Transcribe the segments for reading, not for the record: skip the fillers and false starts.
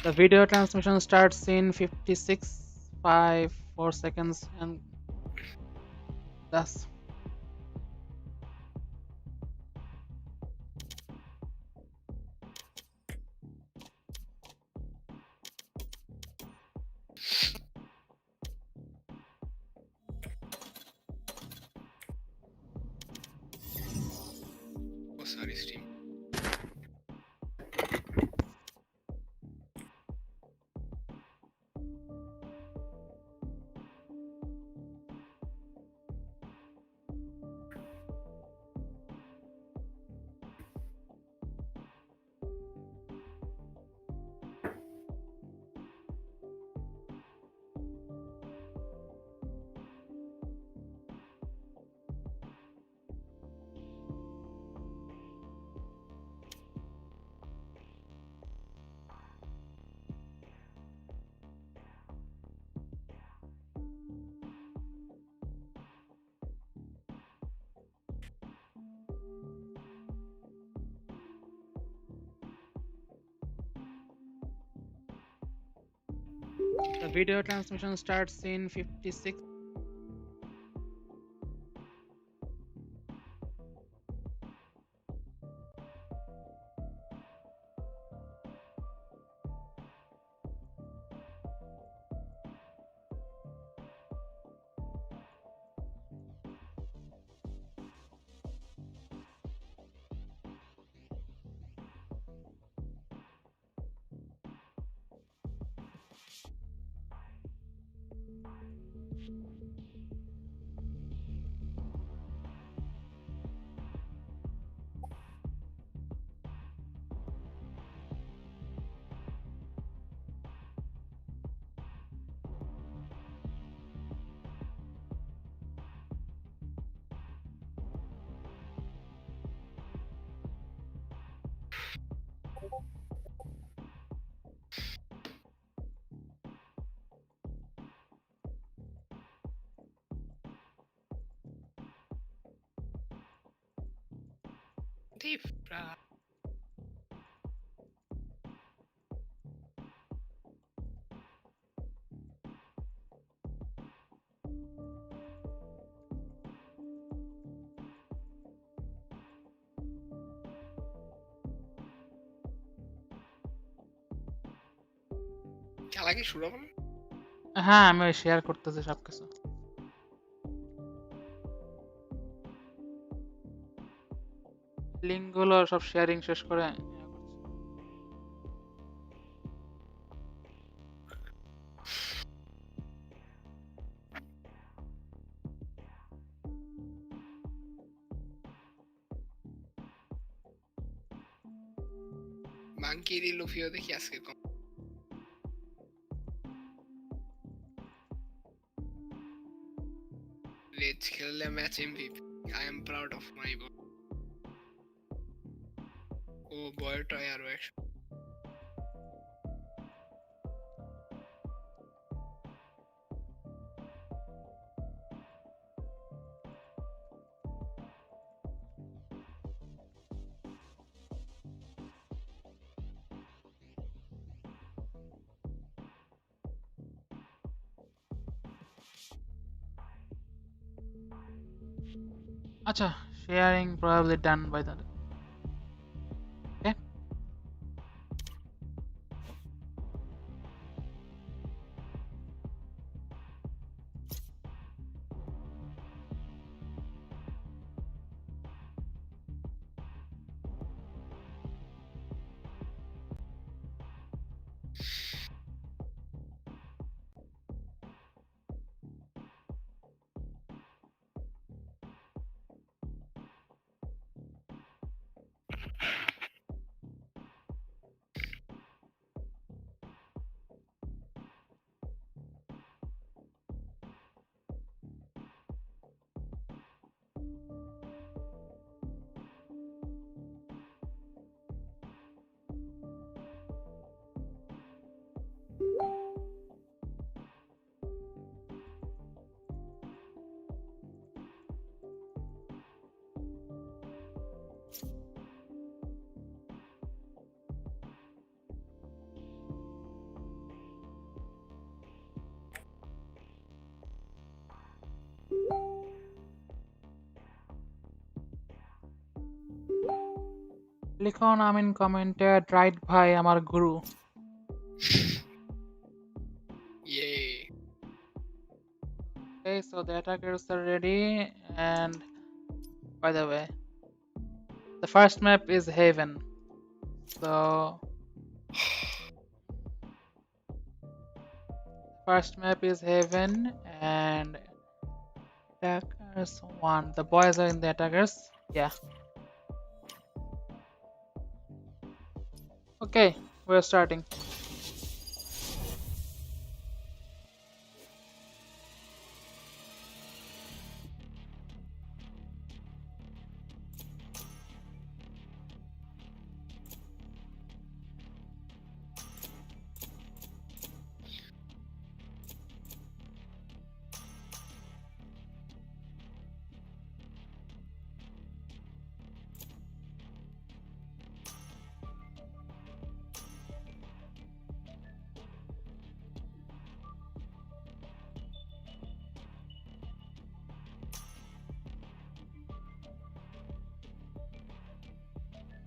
The video transmission starts in 56, 5, 4 seconds, and thus. Oh, sorry, stream. The video transmission starts in 56. Deep, bruh. খেলা কি শুরু হবে না? হ্যাঁ, আমি শেয়ার করতেছি সবকিছু। লিঙ্কগুলো সব শেয়ারিং শেষ করে মাঙ্কির লুফিও দেখি আজকে কম। রেজ খেললে match MVP. I am proud of my boy. ও বয়টাই আরো একশো। আচ্ছা, sharing probably done by the okay. লিখন আমিন commented, right ভাই আমার গুরু. Yay. Okay, so the attackers are ready, and by the way, the first map is Haven. So first map is Haven, and attackers one. The boys are in the attackers. Yeah. Okay, we're starting.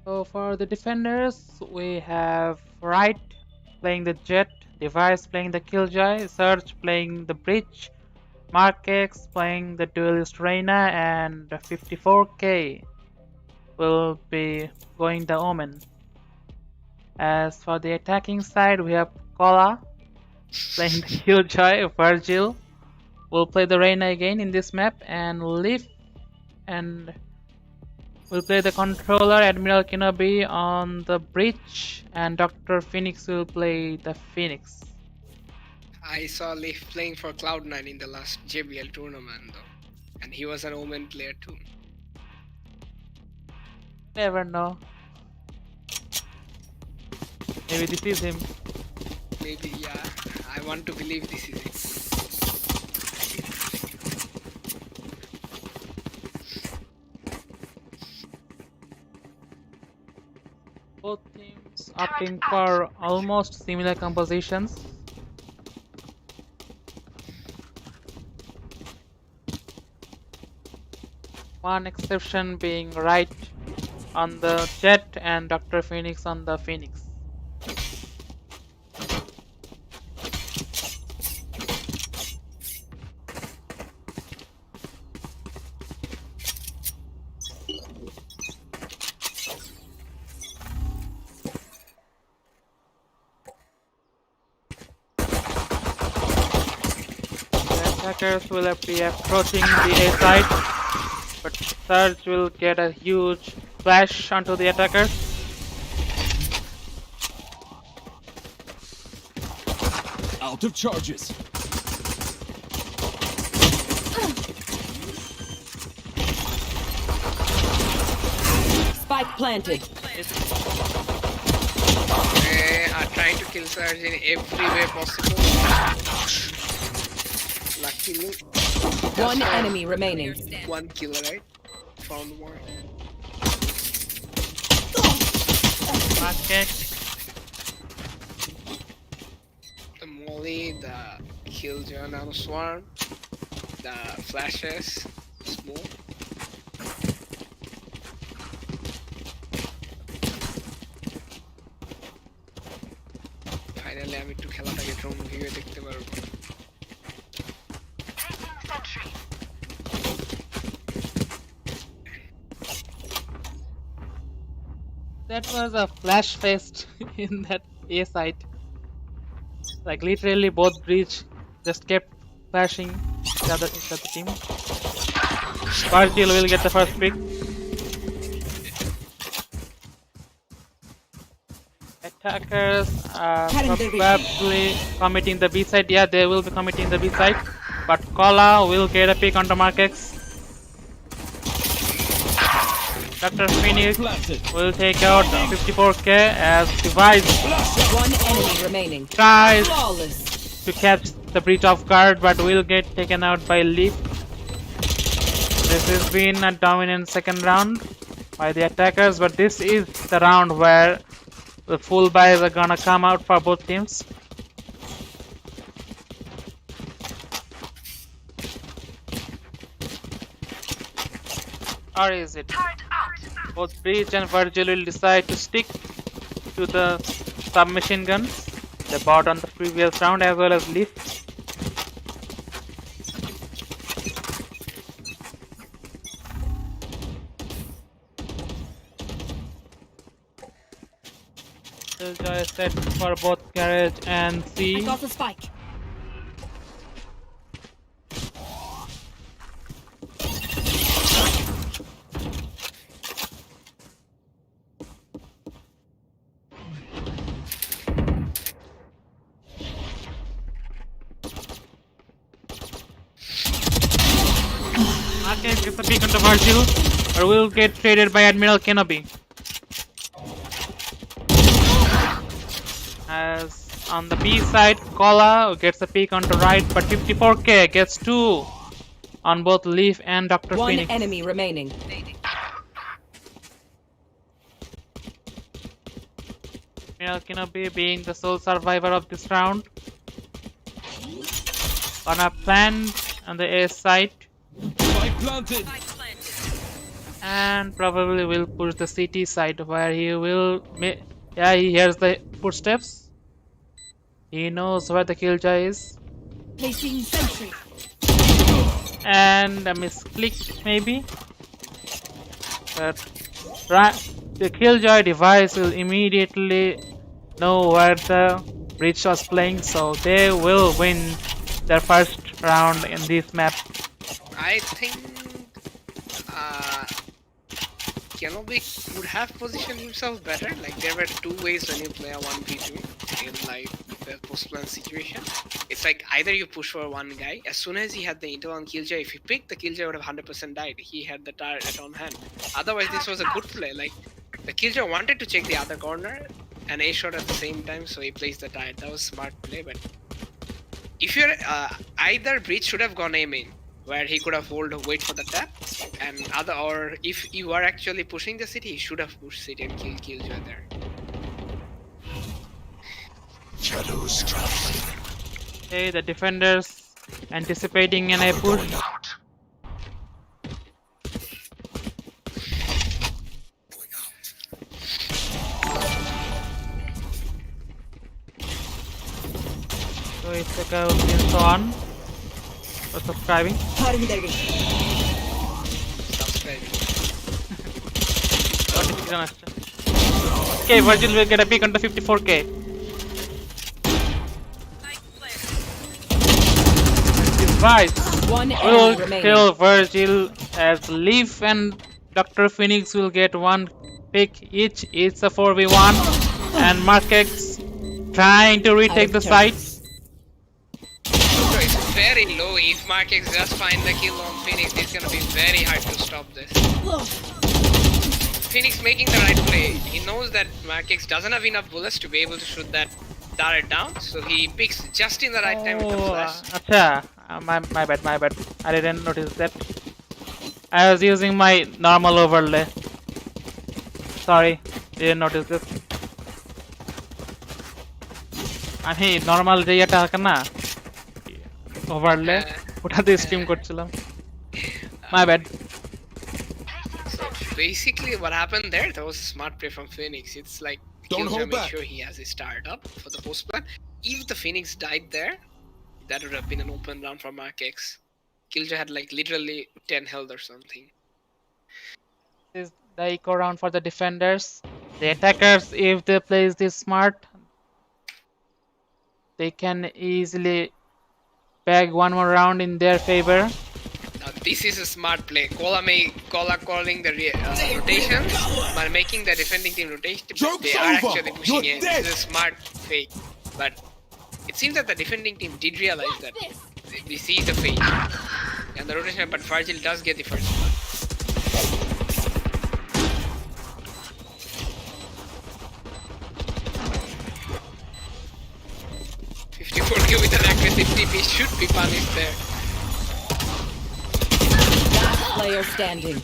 So for the defenders, we have Right playing the Jet, Device playing the Killjoy, Surge playing the Breach, Mark X playing the Duelist Reina, and 54k will be going the Omen. As for the attacking side, we have Kola playing the Killjoy, Virgil will play the Reina again in this map, and Leaf and will play the controller. Admiral Kenobi on the bridge, and Dr. Phoenix will play the Phoenix. I saw Leaf playing for Cloud9 in the last JBL tournament though. And he was an Omen player too. Never know. Maybe this is him. Maybe, yeah. I want to believe this is it. Both teams opting for almost similar compositions. One exception being Right on the Jet and Dr. Phoenix on the Phoenix. Attackers will be approaching the A side, but Surge will get a huge flash onto the attackers. Out of charges. Spike planted. They are trying to kill Surge in every way possible. Luckily, One enemy remaining. one kill, right? Found one. Okay. The Molly, the Killjoy Nano Swarm, the flashes, smoke. Finally, আমি একটু খেলাটাকে drone ভিউয়ে দেখতে পারবো। That was a flash fest in that A site. Like literally both breach just kept flashing the other team. Virgil will get the first pick. Attackers are probably committing the B side. Yeah, they will be committing the B side. But Kola will get a pick onto Mark X. Dr. Phoenix will take out 54k as Device One enemy remaining. tries Flawless. to catch the breach off guard, but will get taken out by Leaf. This has been a dominant second round by the attackers, but this is the round where the full buys are gonna come out for both teams. Or is it? Both Breach and Virgil will decide to stick to the submachine guns they bought on the previous round as well as Leaf. Killjoy is set for both Garage and I C. got the spike. Marquez gets a peek onto Virgil, or will get traded by Admiral Kenobi. As on the B side, Kola gets a peek onto right, but 54k gets 2 on both Leaf and Dr. One Phoenix. enemy remaining. Admiral Kenobi being the sole survivor of this round. Gonna plant on the A side Spike planted. and probably will push the CT side where he will. Yeah, he hears the footsteps. He knows where the Killjoy is. Placing sentry. And a misclick maybe. But the Killjoy device will immediately know where the Breach was playing, so they will win their first round in this map. I think Kenobi would have positioned himself better. Like there were two ways when you play a 1v2 in like the post-plan situation. It's like either you push for one guy. As soon as he had the intel on Killjoy, if he picked, the Killjoy would have 100% died. He had the turret on hand. Otherwise, this was a good play. Like the Killjoy wanted to check the other corner and A shot at the same time, so he placed the turret. That was smart play. But if you're either Breach should have gone A main, where he could have wait for the tap, and or if you are actually pushing the city, he should have pushed city and Killjoy there. Shadows traveling. Okay, the defenders anticipating an A push. So it's like a so on for subscribing. Notification আসছে. Okay, Virgil will get a peek onto 54k. Device One will enemy remaining. kill Virgil as Leaf and Dr. Phoenix will get one pick each. It's a 4v1 and Markex trying to retake the site. So it's very low. If Markex does find the kill on Phoenix, it's gonna be very hard to stop this. Phoenix making the right play. He knows that Markex doesn't have enough bullets to be able to shoot that turret down, so he picks just in the right time with the flash. Acha, my bad. I didn't notice that. I was using my normal overlay. Sorry, didn't notice this. আমি normal যে এটা থাকে না overlay ওটাতে stream করছিলাম. My bad. So basically, what happened there? That was a smart play from Phoenix. It's like Don't Killjoy hold made back. sure he has his start up for the post plan. If the Phoenix died there, that would have been an open round for Markex. Killjoy had like literally 10 health or something. This is the eco round for the defenders. The attackers, if they play this smart, they can easily bag one more round in their favor. Now this is a smart play. Kola calling the rotations, but making the defending team rotate. Joke's They are over. actually pushing You're in. dead. This is a smart fake, but it seems that the defending team did realize that we see the fake and the rotation. But Virgil does get the first one. K with an aggressive TP should be punished there. Last player standing.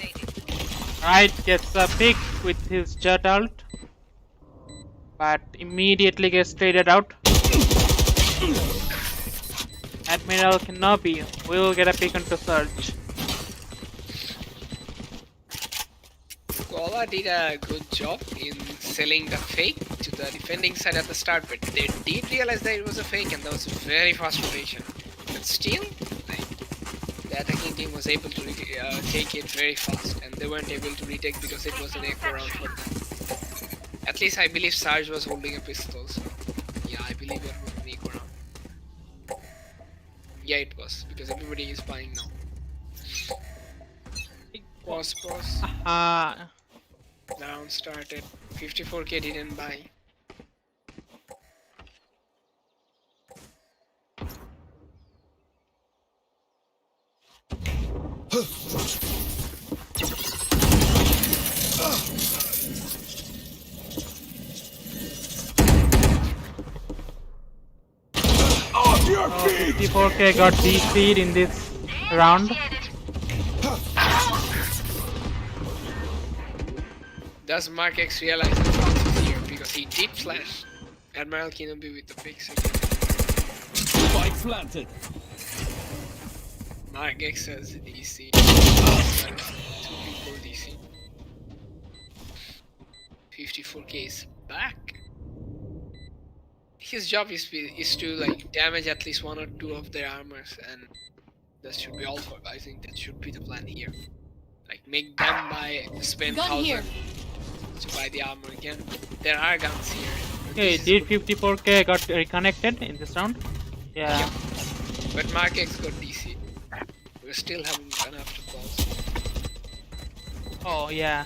Right gets a pick with his jet ult, but immediately gets traded out. Admiral Kenobi will get a pick onto Surge. Koala did a good job in selling the fake to the defending side at the start, but they did realize that it was a fake and that was a very fast rotation. But still, like, the attacking team was able to take it very fast, and they weren't able to retake because it was an echo round for them. At least I believe Sarge was holding a pistol, so yeah, I believe it was an echo round. Yeah, it was, because everybody is buying now. Pause. Uh, The round started. 54k didn't buy. Off your feet! 54k got DC'd in this round. Does Mark X realize the Fox is here? Because he did flash Admiral Kenobi with the pick second. Spike planted. Mark X has DC. Two people DC. 54k is back. His job is to like damage at least one or two of their armors, and that should be all for. I think that should be the plan here. Like make them spend Gun here. 1,000 to buy the armor again. There are guns here. but Okay, this is did good. 54k got reconnected in this round? Yeah. Yeah. But Mark X got DC. We're still having enough to pause. Oh yeah.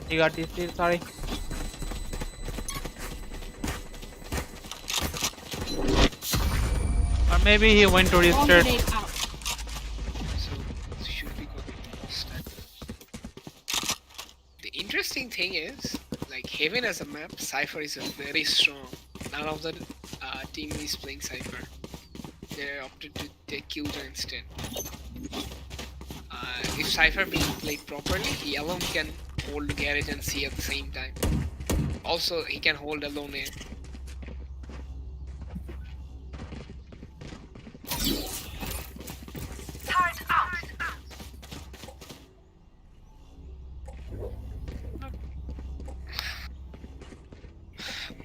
He got DC'd, sorry. Or maybe he went to Bomb restart. grenade out. So should be good. The interesting thing is, like Haven as a map, Cypher is very strong. None of the team is playing Cypher. They opted to take Killjoy instead. If Cypher being played properly, he alone can hold Garage and C at the same time. Also, he can hold alone A.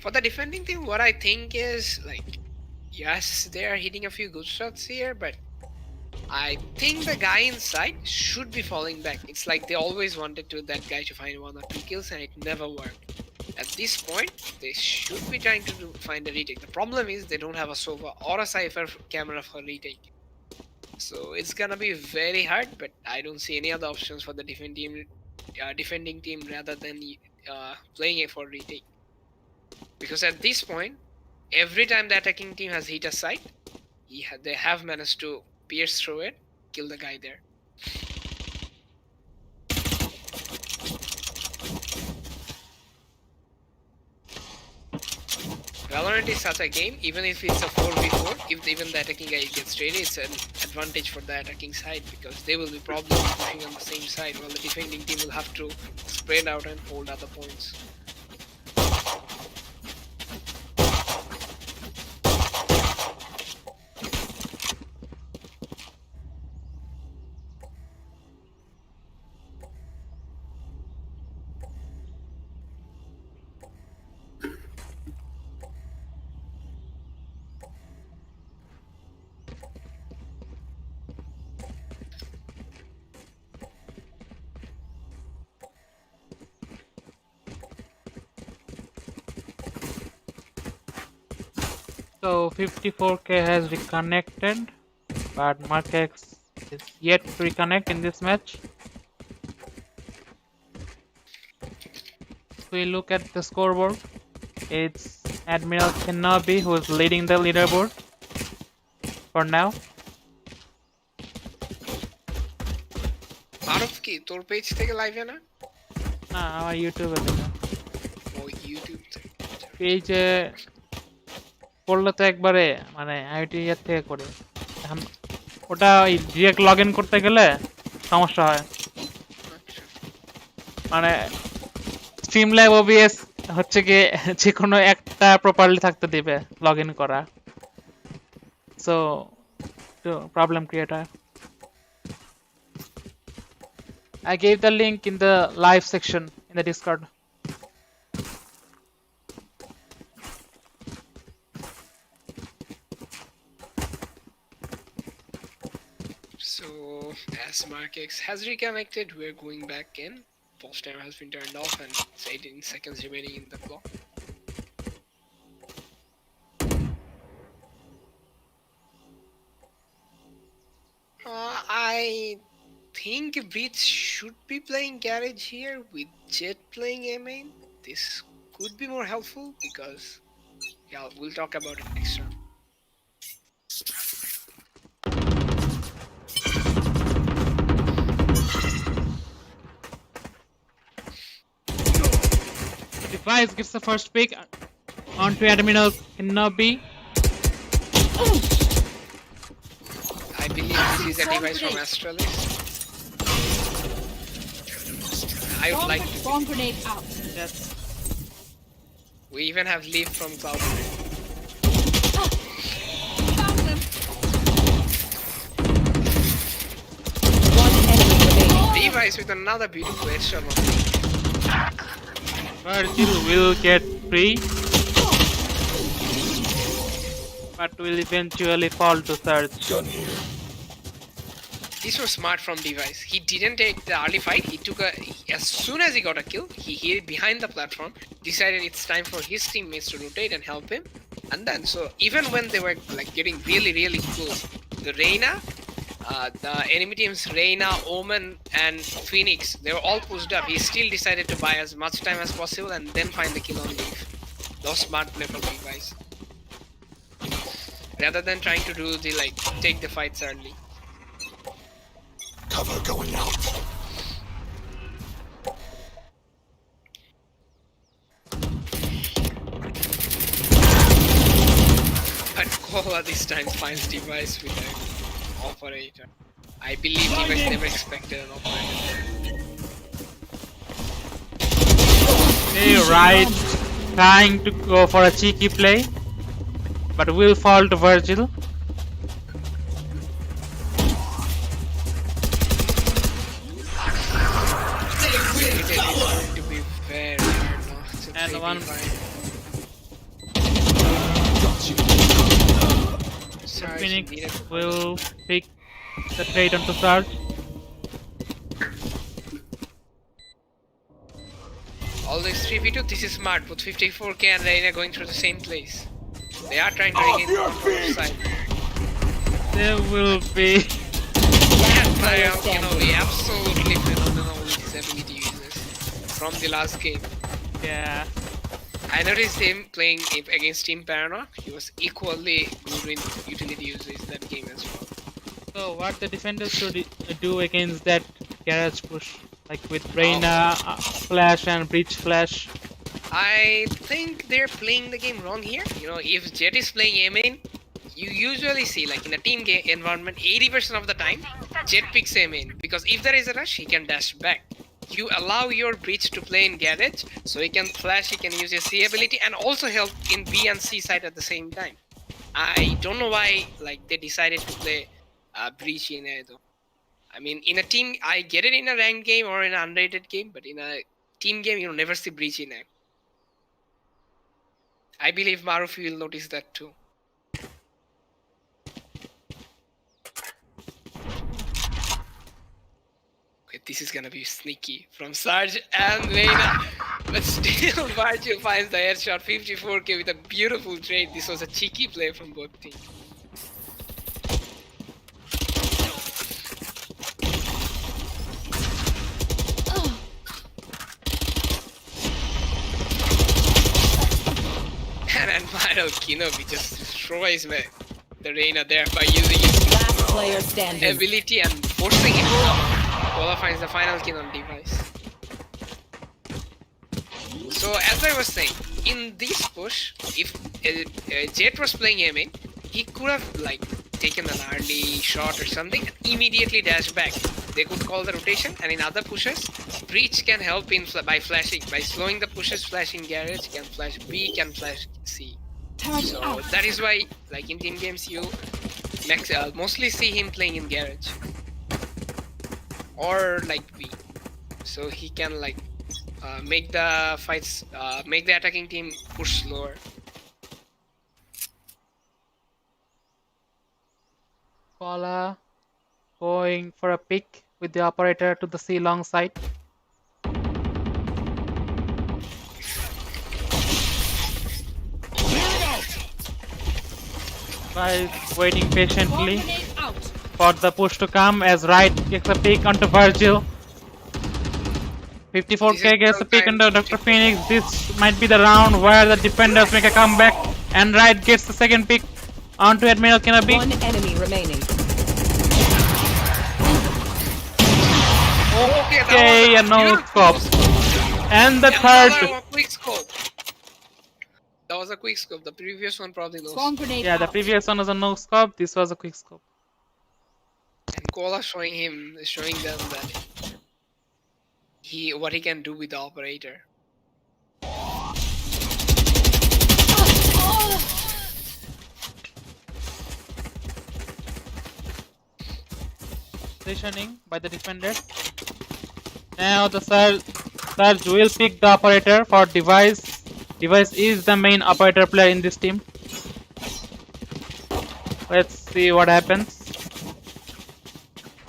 For the defending team, what I think is like, yes, they are hitting a few good shots here, but I think the guy inside should be falling back. It's like they always wanted that guy to find one or two kills, and it never worked. At this point, they should be trying to find a retake. The problem is they don't have a Sova or a Cypher camera for retake. So it's gonna be very hard, but I don't see any other options for the defending team rather than playing it for retake. Because at this point, every time the attacking team has hit a site, they have managed to pierce through it, kill the guy there. Valorant is such a game, even if it's a 4v4, if even the attacking guy gets ready, it's an advantage for the attacking side, because they will be probably pushing on the same side, while the defending team will have to spread out and hold other points. So 54k has reconnected, but Markex is yet to reconnect in this match. If we look at the scoreboard, it's Admiral Kenobi who is leading the leaderboard for now. Out of key, তোর page থেকে live না? আমার ইউটিউবে দেখা ও YouTube থেকে। পেজে করলে তো একবারে মানে আইটি এর থেকে করে ওটা ডিরেক্ট লগ ইন করতে গেলে সমস্যা হয় আচ্ছা। মানে স্ট্রিমল্যাব ওবিএস হচ্ছে কি যে কোনো একটা প্রপারলি থাকতে দিবে লগ ইন করা সো তো প্রবলেম ক্রিয়েট হয় I gave the link in the live section in the Discord. So as Mark X has reconnected, we're going back in. Pulse timer has been turned off and it's 18 seconds remaining in the clock. I think Breach should be playing Garage here with Jet playing A main. This could be more helpful because, yeah, we'll talk about it next round. Device gets the first pick onto Admiral Kenobi. I believe this is a device from Astralis. I would like to. Bomb grenade out. Yes. We even have Leaf from Cloud. Found them. One enemy remaining. Device with another beautiful headshot on Virgil will get free, but will eventually fall to Surge. Gun here. This was smart from Device. He didn't take the early fight. He took as soon as he got a kill, he hid behind the platform, decided it's time for his teammates to rotate and help him. And then, so even when they were like getting really close, the Reyna, the enemy team's Reyna, Omen, and Phoenix, they were all pushed up. He still decided to buy as much time as possible and then find the kill on Leaf. That was smart play from Device. Rather than trying to do the take the fights early. Cover going out. But Koala this time finds Device with an operator. I believe Device never expected an operator. Hey, right, trying to go for a cheeky play, but will fall to Virgil. It is going to be very hard now. It's a And 3v5. Sarge Phoenix needed to- will pick the trade onto Surge. Always 3v2, this is smart. Both 54k and Reyna going through the same place. They are trying to Off regain your control of feet! side. There will be Yeah, player Mariam standing. Kenobi absolutely phenomenal with his ability uses from the last game. yeah. I noticed him playing against Team Paranoia. He was equally good in utility uses that game as well. So what the defenders should do against that garage push, like with Reyna, Flash and Breach Flash? I think they're playing the game wrong here. You know, if Jet is playing A main, you usually see, like in a team game environment, 80% of the time, Jet picks A main. Because if there is a rush, he can dash back. You allow your Breach to play in Garage, so he can flash, he can use his C ability, and also help in B and C side at the same time. I don't know why, like, they decided to play Breach in A though. I mean, in a team, I get it in a ranked game or in an unrated game, but in a team game, you'll never see Breach in A. I believe Marufi will notice that too. Okay, this is gonna be sneaky from Sarge and Reyna. But still, Virgil finds the headshot 54k with a beautiful trade. This was a cheeky play from both teams. And Admiral Kenobi just destroys the Reyna there by using his Last player standing. ability and forcing him. Koala finds the final kill on Device. So as I was saying, in this push, if Jet was playing A main, he could have like taken an early shot or something and immediately dash back. They could call the rotation, and in other pushes, Breach can help in by flashing, by slowing the pushes, flashing Garage, can flash B, can flash C. So that is why, like in team games, you mostly see him playing in Garage or like B. so he can like make the fights, make the attacking team push slower. Koala going for a pick with the operator to the C long side. Guys waiting patiently Grenade out. for the push to come as right gets a pick onto Virgil. 54k gets a pick onto Dr. Phoenix. This might be the round where the defenders make a comeback and right gets the second pick onto Admiral Kenobi. One enemy remaining. Okay, a no scope. And the Another third. quick scope. That was a quick scope. The previous one probably no. Swarm grenade Yeah, the out. previous one was a no scope. This was a quick scope. And Koala showing them that what he can do with the operator. Positioning by the defenders. Now the Surge will pick the operator for Device. Device is the main operator player in this team. Let's see what happens.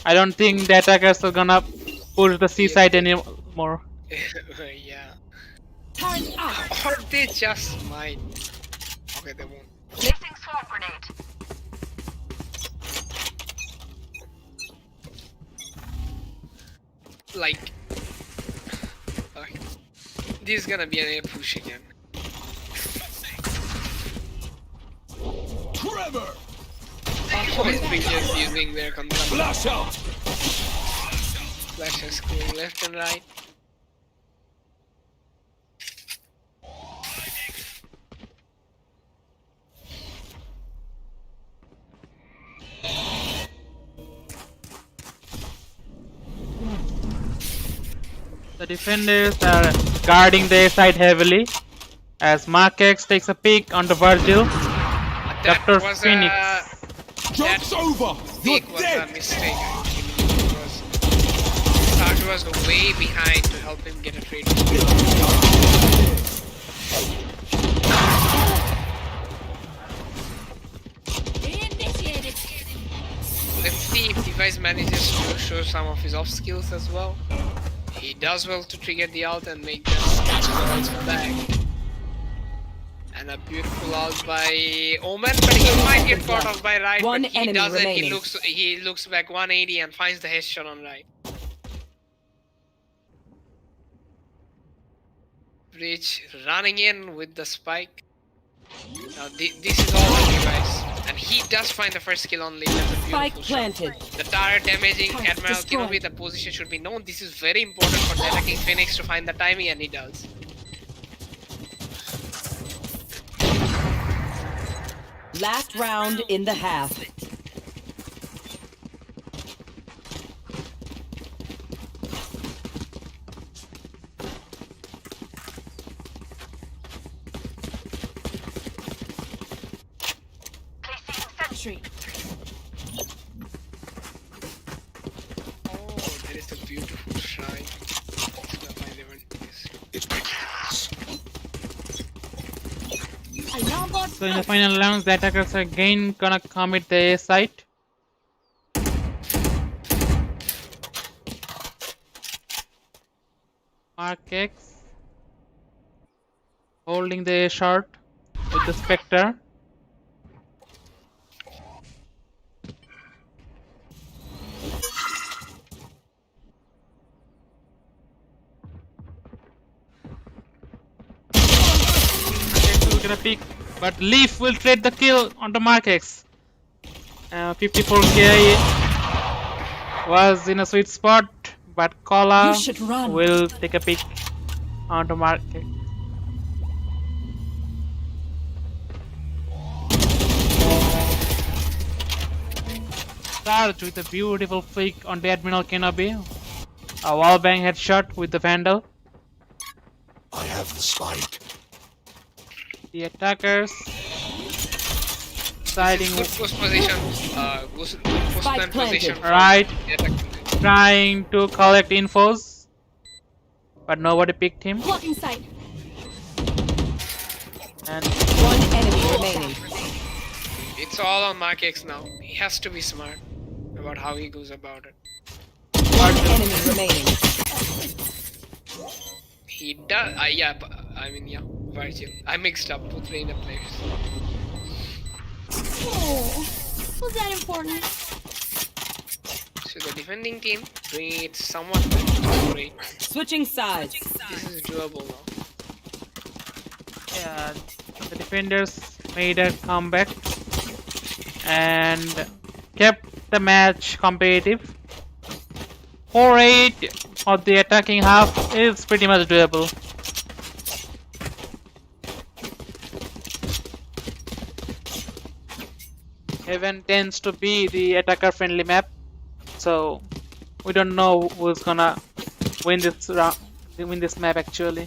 I don't think the attackers are gonna push the C side anymore. Yeah. Turret out. Or they just might. Okay, they won't. Placing swarm grenade. Like, this is gonna be an air push again. Trevor! Always been just using their control. Flash out! Flashes going left and right. The defenders are guarding their side heavily as Markex takes a peek onto Virgil. That Dr. was Phoenix. Joke's over! You're Peak was dead! a mistake. Sarge was way behind to help him get a trade. Initiated. Let's see if Device manages to show some of his off skills as well. He does well to trigger the ult and make the ults back. And a beautiful ult by Omen, but he might get caught off by Right. One But he enemy doesn't. remaining. He looks back 180 and finds the headshot on Right. Breach running in with the spike. Now this is all on Device. And he does find the first kill on lane. That's a Spike beautiful shot. planted. The turret damaging Target Admiral destroyed. Kenobi, the position should be known. This is very important for the attacking Phoenix to find the timing, and he does. Last round in the half. Placing sentry. Oh, there is a beautiful shrine. Alarm bot So in the final rounds, the attackers are again gonna commit the A site. Markex holding the A short with the Spectre. Will get a pick, but Leaf will trade the kill onto Markex. 54k was in a sweet spot, but Kola You should run. will take a pick onto Markex. Sarge with a beautiful flick on the Admiral Kenobi. A wallbang headshot with the Vandal. I have the spike. The attackers siding Good post position. Good post plan Spike planted. position. from right, the attacking team. trying to collect infos. but nobody picked him. Blocking sight. And One enemy remaining. It's all on Mark X now. He has to be smart about how he goes about it. One enemy remaining. He does. Yeah, but, I mean, yeah, Virgil. I mixed up both Reina players. Oh, was that important? So the defending team doing it somewhat well. Great. Switching sides. This is doable now. yeah, the defenders made a comeback and kept the match competitive. 4-8 of the attacking half is pretty much doable. Heaven tends to be the attacker friendly map, so we don't know who's gonna win this round, win this map actually.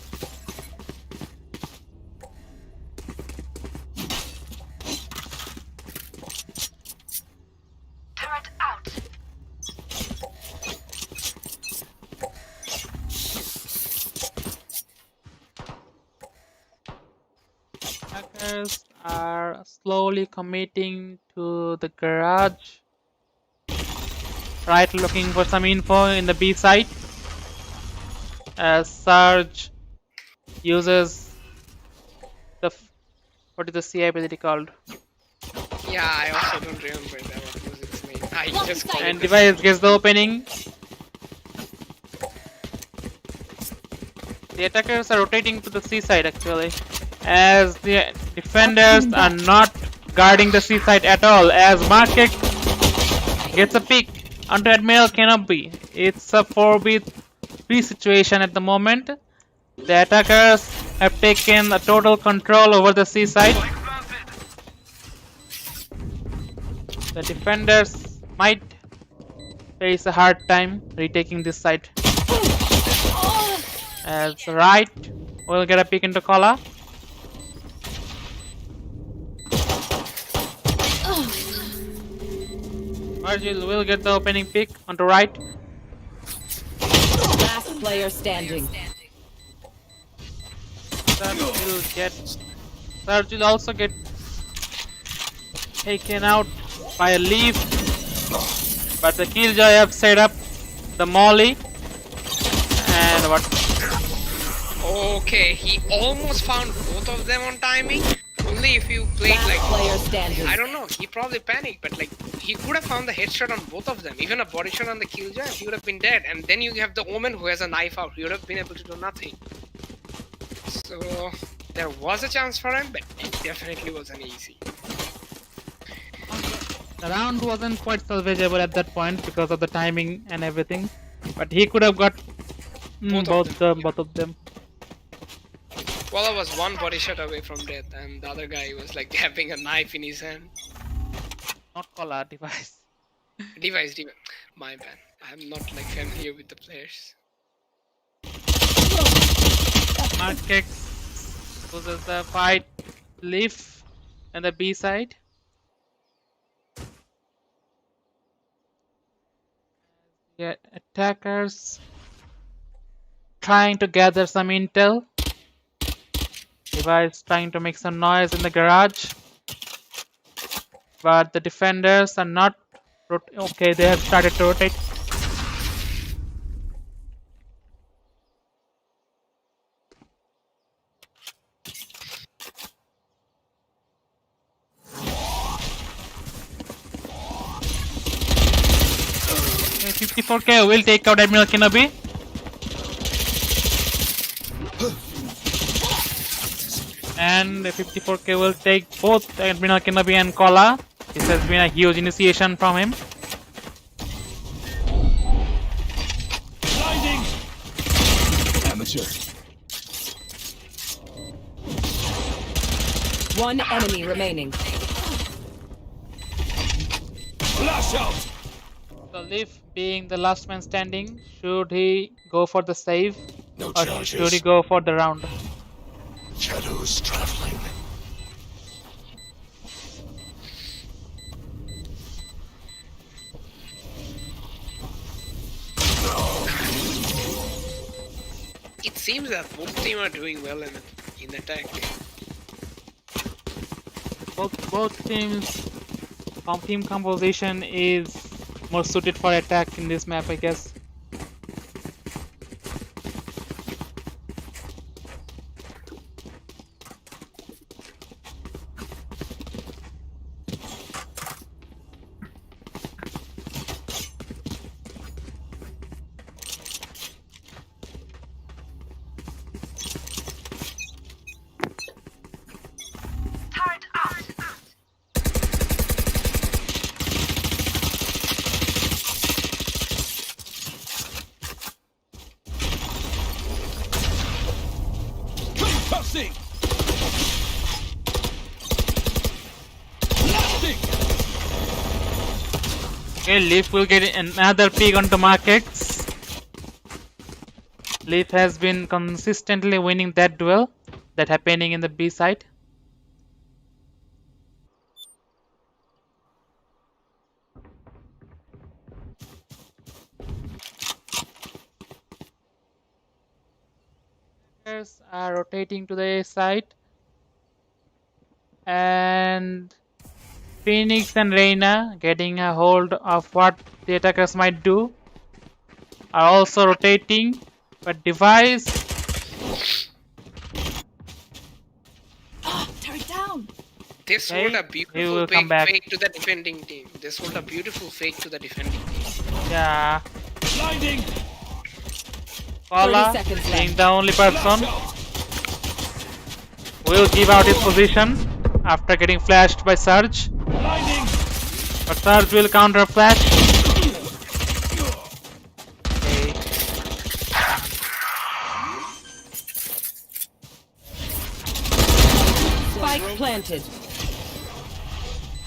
Turret out. Attackers are slowly committing to the garage. Right, looking for some info in the B side. As Sarge uses the what is the CI ability called? Yeah, I also don't remember that. What was its name? I just called And it. device gets the opening. The attackers are rotating to the C side actually, as the defenders are not guarding the C side at all. As Market gets a pick onto Admiral Canopy. It's a 4v3 situation at the moment. The attackers have taken a total control over the C side. The defenders might face a hard time retaking this side. As right will get a pick into Kola. Virgil will get the opening pick onto right. Last player standing. Surge will also get taken out by a leaf, but the Killjoy have set up the molly, and what? Okay, he almost found both of them on timing. Only if you played Last like, player standing. I don't know, he probably panicked, but like he could have found the headshot on both of them. Even a body shot on the Killjoy, he would have been dead. And then you have the Omen who has a knife out. He would have been able to do nothing. So there was a chance for him, but it definitely wasn't easy. The round wasn't quite salvageable at that point because of the timing and everything, but he could have got both of them. Kola was one body shot away from death, and the other guy was like having a knife in his hand. Not Kola, device. Device. My bad. I'm not like familiar with the players. Markex loses the fight. Leaf and the B side. Yeah, attackers trying to gather some intel. Device trying to make some noise in the garage, but the defenders are not. Okay, they have started to rotate. Okay, 54k will take out Admiral Kenobi. And 54k will take both Admiral Kenobi and Kola. This has been a huge initiation from him. Blinding! Amateur. One enemy remaining. Flash out! The Leaf being the last man standing, should he go for the save No or charges. should he go for the round? Shadows traveling. seems that both team are doing well in attack. Both teams team composition is more suited for attack in this map, I guess. Turret out. Concussing! Blasting! Okay, Leaf will get another pick onto Markex. Leaf has been consistently winning that duel that happening in the B side. Players are rotating to the A side, and Phoenix and Reina, getting a hold of what the attackers might do, are also rotating, but Device Turret down. They sold a he will beautiful come back. fake to the defending team. They sold a beautiful fake to the defending team. Yeah, Blinding! Paula, 30 seconds being left. the only person, Flash out! will give out his position after getting flashed by Surge. Blinding! But Surge will counter flash. Okay. Spike planted.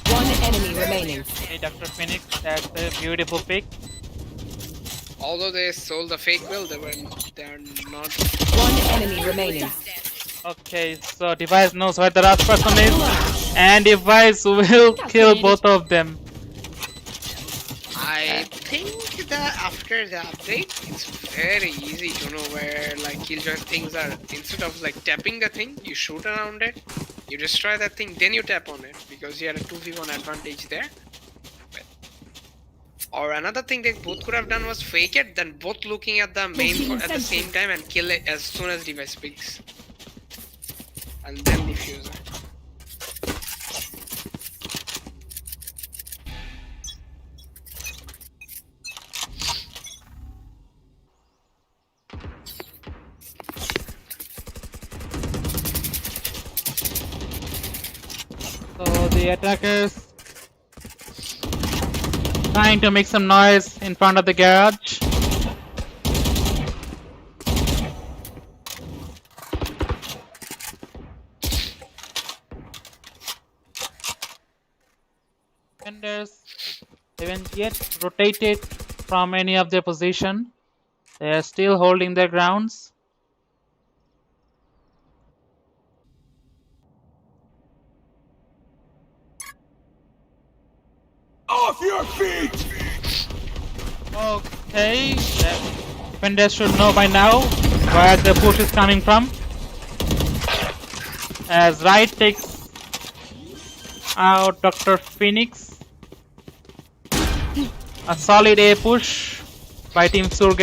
One enemy remaining. Hey, Dr. Phoenix, that's a beautiful pick. Although they sold the fake build, they're not. One enemy remaining. Okay, so Device knows where the last person is, and Device will kill both of them. I think that after the update, it's very easy to know where like Killjoy things are. Instead of like tapping the thing, you shoot around it, you destroy that thing, then you tap on it because you had a 2v1 advantage there. Or another thing they both could have done was fake it, then both looking at the main at the same time and kill it as soon as Device picks. And then defuse it. So the attackers trying to make some noise in front of the garage. Defenders haven't yet rotated from any of their position. They are still holding their grounds. Off your feet! Okay, the defenders should know by now where the push is coming from. As Right takes out Dr. Phoenix. A solid A push by Team Soor.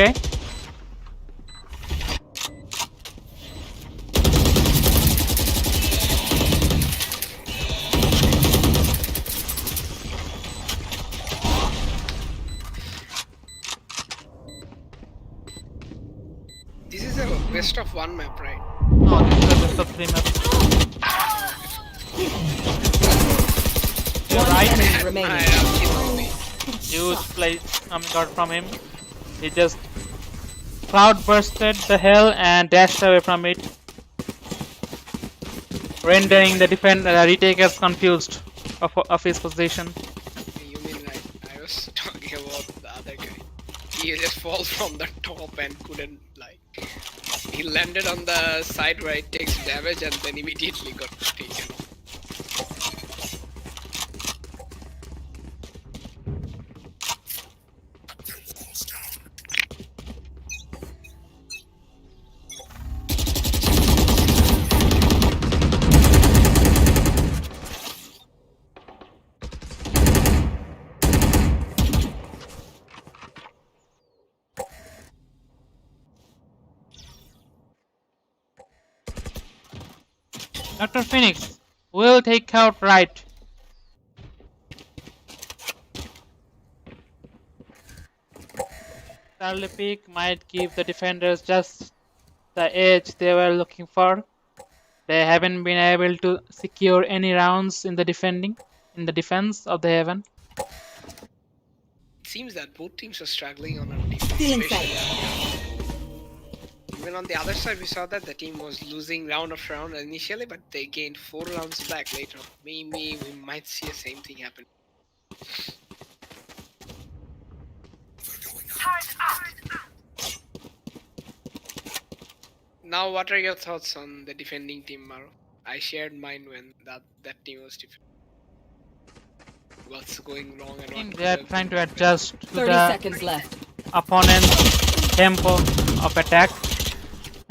This is a best of one map, right? No, this is a best of 3 map. You're One right. enemy I remaining. am killing me. Huge play coming out from him. He just cloud bursted the hell and dashed away from it, rendering the retaker's confused of his position. You mean like I was talking about the other guy? He just falls from the top and couldn't like. He landed on the side where it takes damage and then immediately got taken. Dr. Phoenix will take out right. Early pick might give the defenders just the edge they were looking for. They haven't been able to secure any rounds in the defense of the heaven. It seems that both teams are struggling on our defense. Feeling especially- Even on the other side, we saw that the team was losing round after round initially, but they gained 4 rounds back later. Maybe we might see the same thing happen. Turret out. Now, what are your thoughts on the defending team, Maro? I shared mine when that team was defending. What's going wrong and I think what they are could have trying to been adjust to 30 the seconds left. opponent's tempo of attack.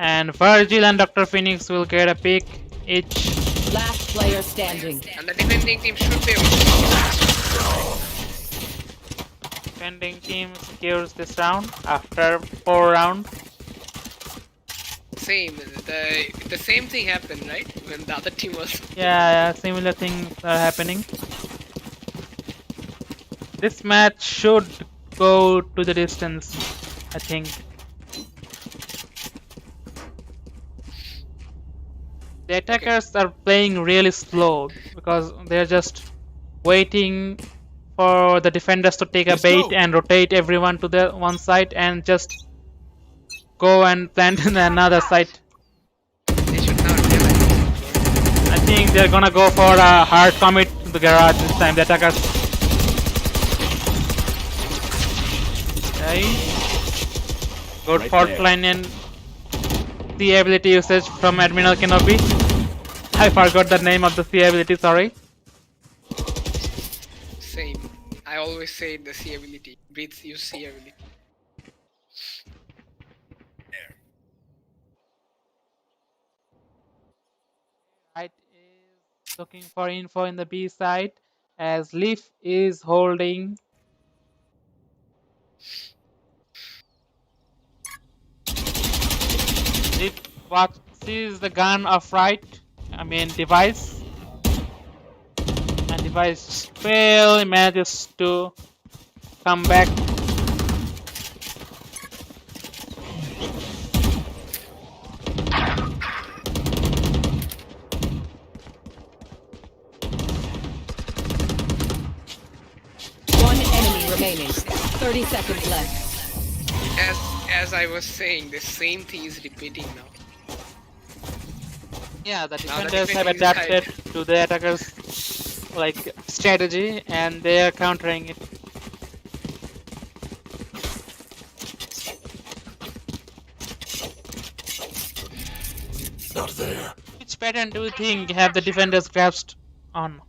And Virgil and Dr. Phoenix will get a pick each. Last player standing. better. And the defending team should be able to. Defending team secures this round after 4 rounds. Same. The same thing happened, right? When the other team was. Yeah, similar things are happening. This match should go to the distance, I think. The attackers are playing really slow because they're just waiting for the defenders to take a Let's bait go. and rotate everyone to the one side and just go and plant in another side. They should not realize. I think they're gonna go for a hard commit to the garage this time, the attackers. Okay. Good Right fault there. line and C ability usage from Admiral Kenobi. I forgot the name of the C ability, sorry. Same. I always say the C ability. Breathe, use C ability. Right is looking for info in the B side as Leaf is holding. Leaf sees the gun of right, device. And device fail, manages to come back. One enemy remaining. 30 seconds left. As I was saying, the same thing is repeating now. Yeah, the Now the defenders have defending adapted to the attackers' strategy and they are countering it. Not there. Which pattern do you think have the defenders grasped on?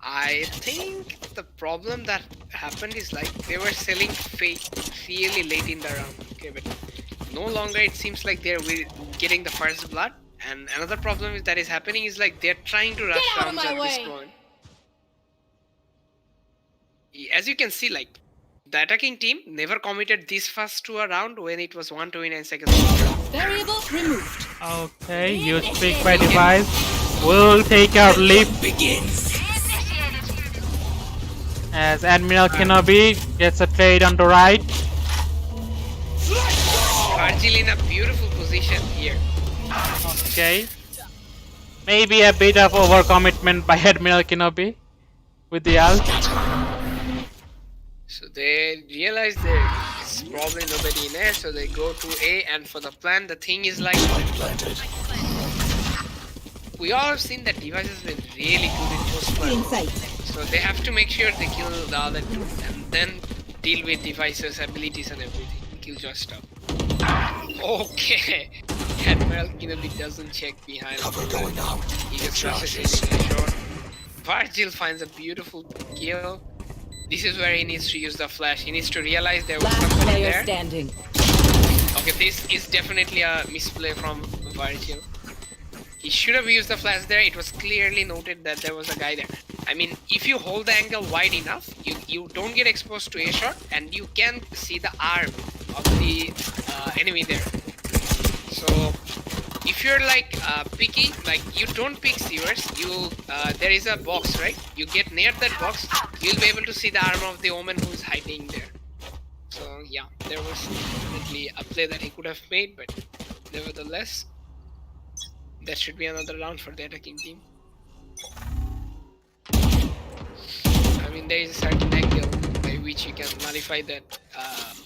I think the problem that happened is like they were selling fake really late in the round. Okay, but no longer it seems like they're getting the first blood. And another problem is that is happening is like they're trying to rush out of rounds my at this way. point. As you can see, like the attacking team never committed this fast to a round when it was 129 seconds. Variable removed. Okay, you speak by device. Will take out Leap Begins. as Admiral Kenobi gets a trade on the right. Virgil in a beautiful position here. Okay. Maybe a bit of overcommitment by Admiral Kenobi with the ult. So they realize there's probably nobody in A, so they go to A, and for the plan, the thing is like Planted. we all have seen that Device has been really good in post plan. So they have to make sure they kill the other two and then deal with Device's abilities and everything. Killjoy stuff. Okay. Admiral Kenobi doesn't check behind. Cover going out. He just rushes Charges. in short. Virgil finds a beautiful kill. This is where he needs to use the flash. He needs to realize there was Last somebody player there. standing. Okay, this is definitely a misplay from Virgil. He should have used the flash there. It was clearly noted that there was a guy there. I mean, if you hold the angle wide enough, you don't get exposed to a shot and you can see the arm of the enemy there. So, if you're like picky, like you don't pick sewers, you there is a box, right? You get near that box, you'll be able to see the armor of the Omen who's hiding there. So yeah, there was definitely a play that he could have made, but nevertheless, that should be another round for the attacking team. I mean, there is a certain angle by which you can nullify that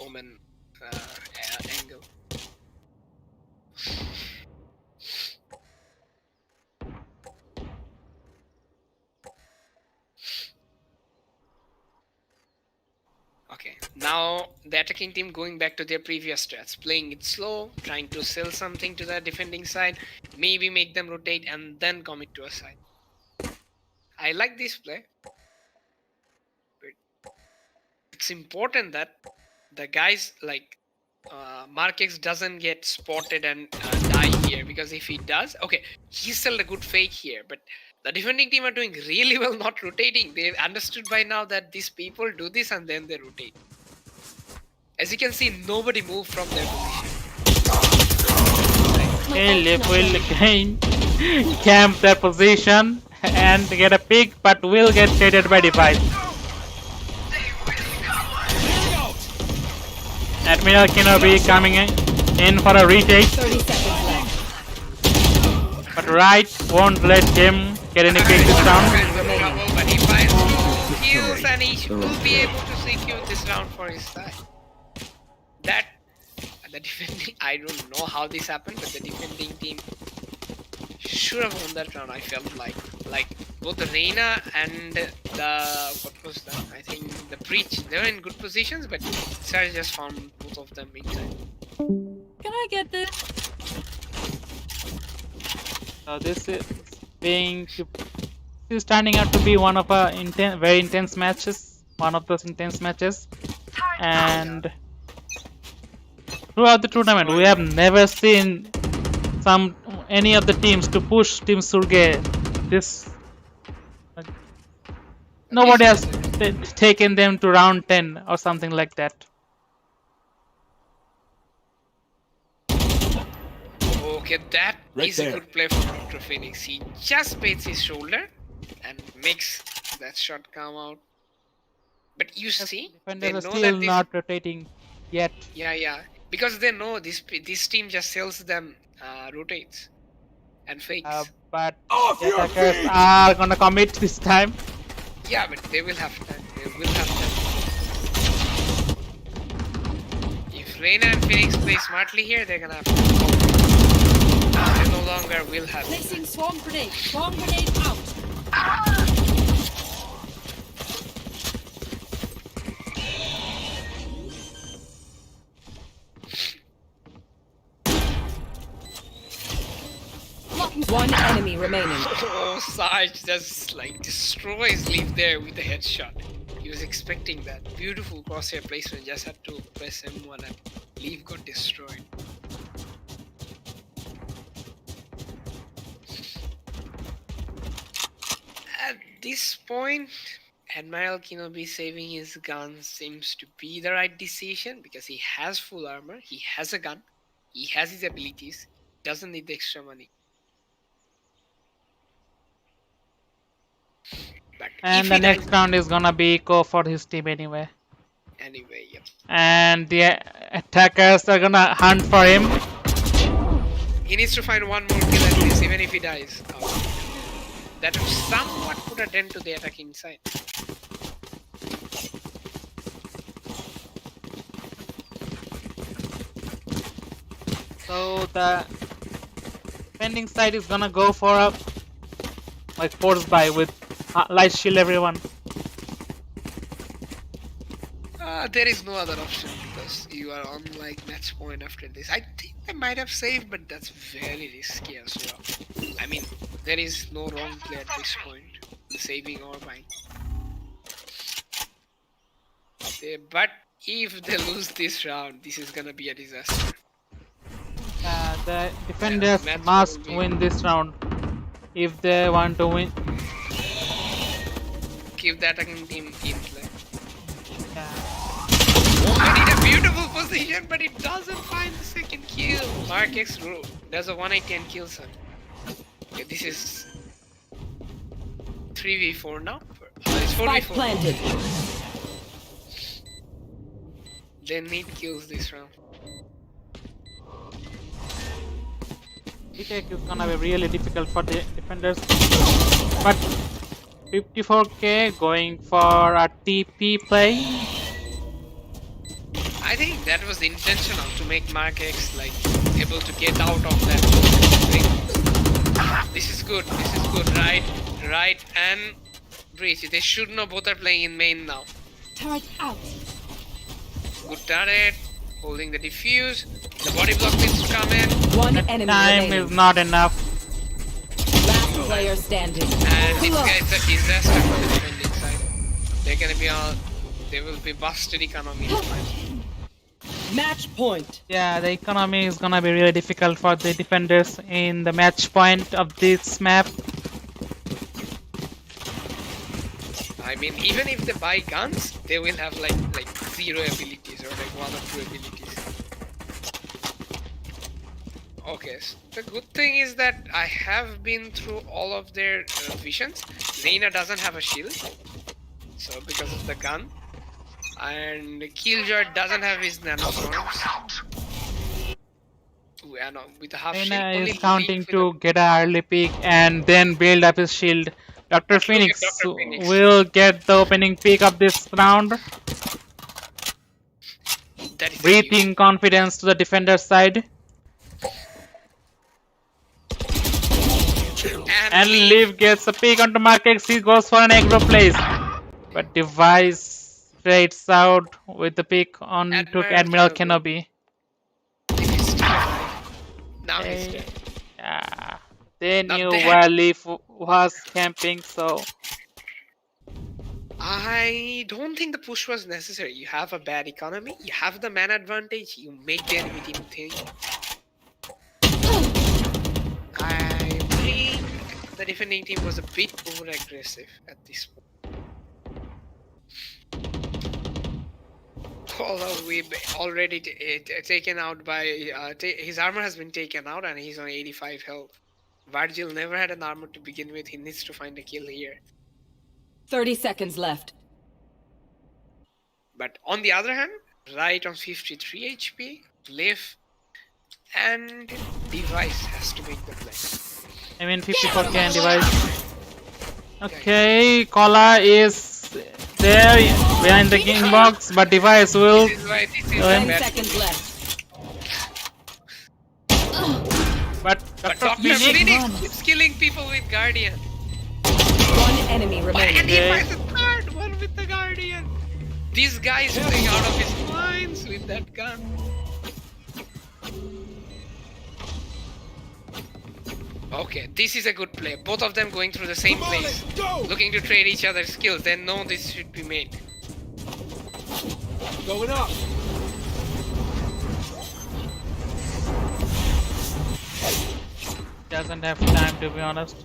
Omen angle. Okay, now the attacking team going back to their previous strats, playing it slow, trying to sell something to the defending side, maybe make them rotate and then commit to a side. I like this play, but it's important that the guys like Markex doesn't get spotted and die here, because if he does, okay, he's still a good fake here, but the defending team are doing really well not rotating. They've understood by now that these people do this and then they rotate. As you can see, nobody moved from their position. Liv will gain camp their position and get a pick, but will get traded by device. Admiral Kenobi coming in for a retake, 30 seconds left. but right won't let him get any pick this round. Trouble, but he finds 2 kills and he will be able to secure this round for his side. That the defending, I don't know how this happened, but the defending team should have won that round. I felt like both the Reina and the what was that? I think the Breach. They were in good positions, but Sarah just found both of them inside. Can I get this? So this is turning out to be one of our very intense matches. One of those intense matches, and throughout the tournament, we have never seen any of the teams to push Team Surge. This nobody has taken them to round 10 or something like that. Okay, that Right is there. a good play from Dr. Phoenix. He just baits his shoulder and makes that shot come out. But you see, they Defenders know are that still this, not rotating yet. yeah, because they know this team just sells them rotates and fakes. But Off the your attackers feet! are gonna commit this time. Yeah, but they will have time. They will have time. If Reina and Phoenix play smartly here, they're gonna have to. They no longer will have time. Placing swarm grenade. Swarm grenade out. One enemy remaining. Oh, Sarge just like destroys Leaf there with a headshot. He was expecting that. Beautiful crosshair placement, just had to press M1 and Leaf got destroyed. At this point, Admiral Kenobi saving his gun seems to be the right decision, because he has full armor, he has a gun, he has his abilities, doesn't need the extra money. But And if the he next dies, round is gonna be go for his team anyway. anyway, yep. And the attackers are gonna hunt for him. He needs to find one more kill at least, even if he dies. Oh. That would somewhat put a dent to the attacking side. So the defending side is gonna go for a like force buy with light shield everyone. There is no other option, because you are on like match point after this. I think they might have saved, but that's very risky as well. I mean, there is no wrong play at this point, saving or buying. But if they lose this round, this is gonna be a disaster. The defenders match must will be- win this round if they want to win. Keep the attacking team in play. Yeah. And in a beautiful position, but it doesn't find the second kill. kill. Mark X does a 180 and kills him. Okay, this is 3v4 now. It's Spike 4v4. planted. They need kills this round. Retake is gonna be really difficult for the defenders. But 54k going for a TP play. I think that was intentional to make Mark X like able to get out of that thing. This is good. This is good. Right, and breach. They should know both are playing in main now. Turret out. Good turret. Holding the defuse. The body block needs to come in. One enemy Time remaining. is not enough. Last player standing. And this guy's a disaster for the defending side. They're gonna be all. They will be busted economy. Match point. Yeah, the economy is gonna be really difficult for the defenders in the match point of this map. I mean, even if they buy guns, they will have like 0 abilities or like 1 or 2 abilities. Okay, so the good thing is that I have been through all of their visions. Reyna doesn't have a shield, so because of the gun, and Killjoy doesn't have his nanostorms. Yeah, no, with the half shield. Reyna only is counting Leaf with to get an early pick and then build up his shield. Dr. Phoenix Dr. Phoenix. will get the opening pick of this round, that is breathing confidence to the defender side. And Liv gets a pick onto Markex. He goes for an aggro place. But Device trades out with the pick onto Admiral Kenobi. He's still alive. Now he's dead. Yeah, they Not knew dead. where Leaf was camping, so I don't think the push was necessary. You have a bad economy, you have the man advantage, you make the enemy team think. I think the defending team was a bit over aggressive at this point. Although we've already taken out by his armor has been taken out and he's on 85 health. Virgil never had an armor to begin with. He needs to find a kill here. 30 seconds left. But on the other hand, right on 53 HP, Liv and Device has to make the play. I mean 54k and Device. Okay, Kola is there behind the king box, but Device will. This is why this is a 10 bad seconds play. left. But But Dr. Dr. Phoenix, Phoenix keeps killing people with Guardian. One enemy And remaining. he finds a third one with the Guardian. This guy is playing out of his minds with that gun. Okay, this is a good play. Both of them going through the same Come on, place. let's go! Looking to trade each other's skills. They know this should be made. Going up. doesn't have time, to be honest.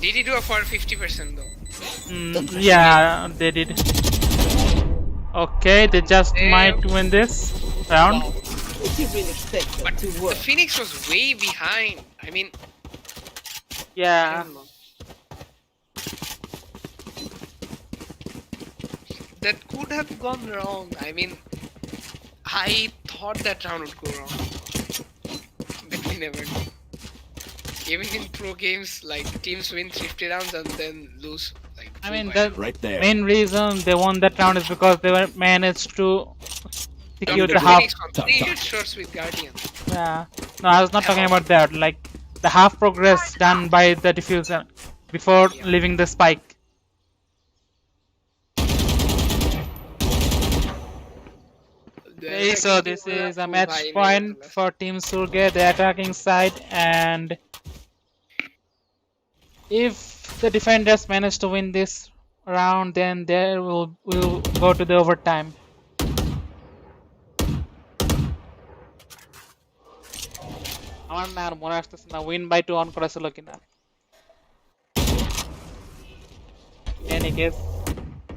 Did he do a for 50% though? Yeah, they did. Okay, they just might win this round. Wow. But the Phoenix was way behind. I mean, I Yeah, don't know. That could have gone wrong. I mean, I thought that round would go wrong. But we never did. Even in pro games, like teams win 50 rounds and then lose. Like I mean full the Right there. main reason they won that round is because they were managed to secure Dr. the half. Phoenix on 3 headshots with Guardian. Yeah, no, I was not talking about that. Like the half progress done by the diffuser before leaving the spike. Okay, so this is a match point for Team Surge, the attacking side, and if the defenders manage to win this round, then they will go to the overtime. আমার না আর মনে আসতেছে না win by 2 on করা ছিল কিনা any guess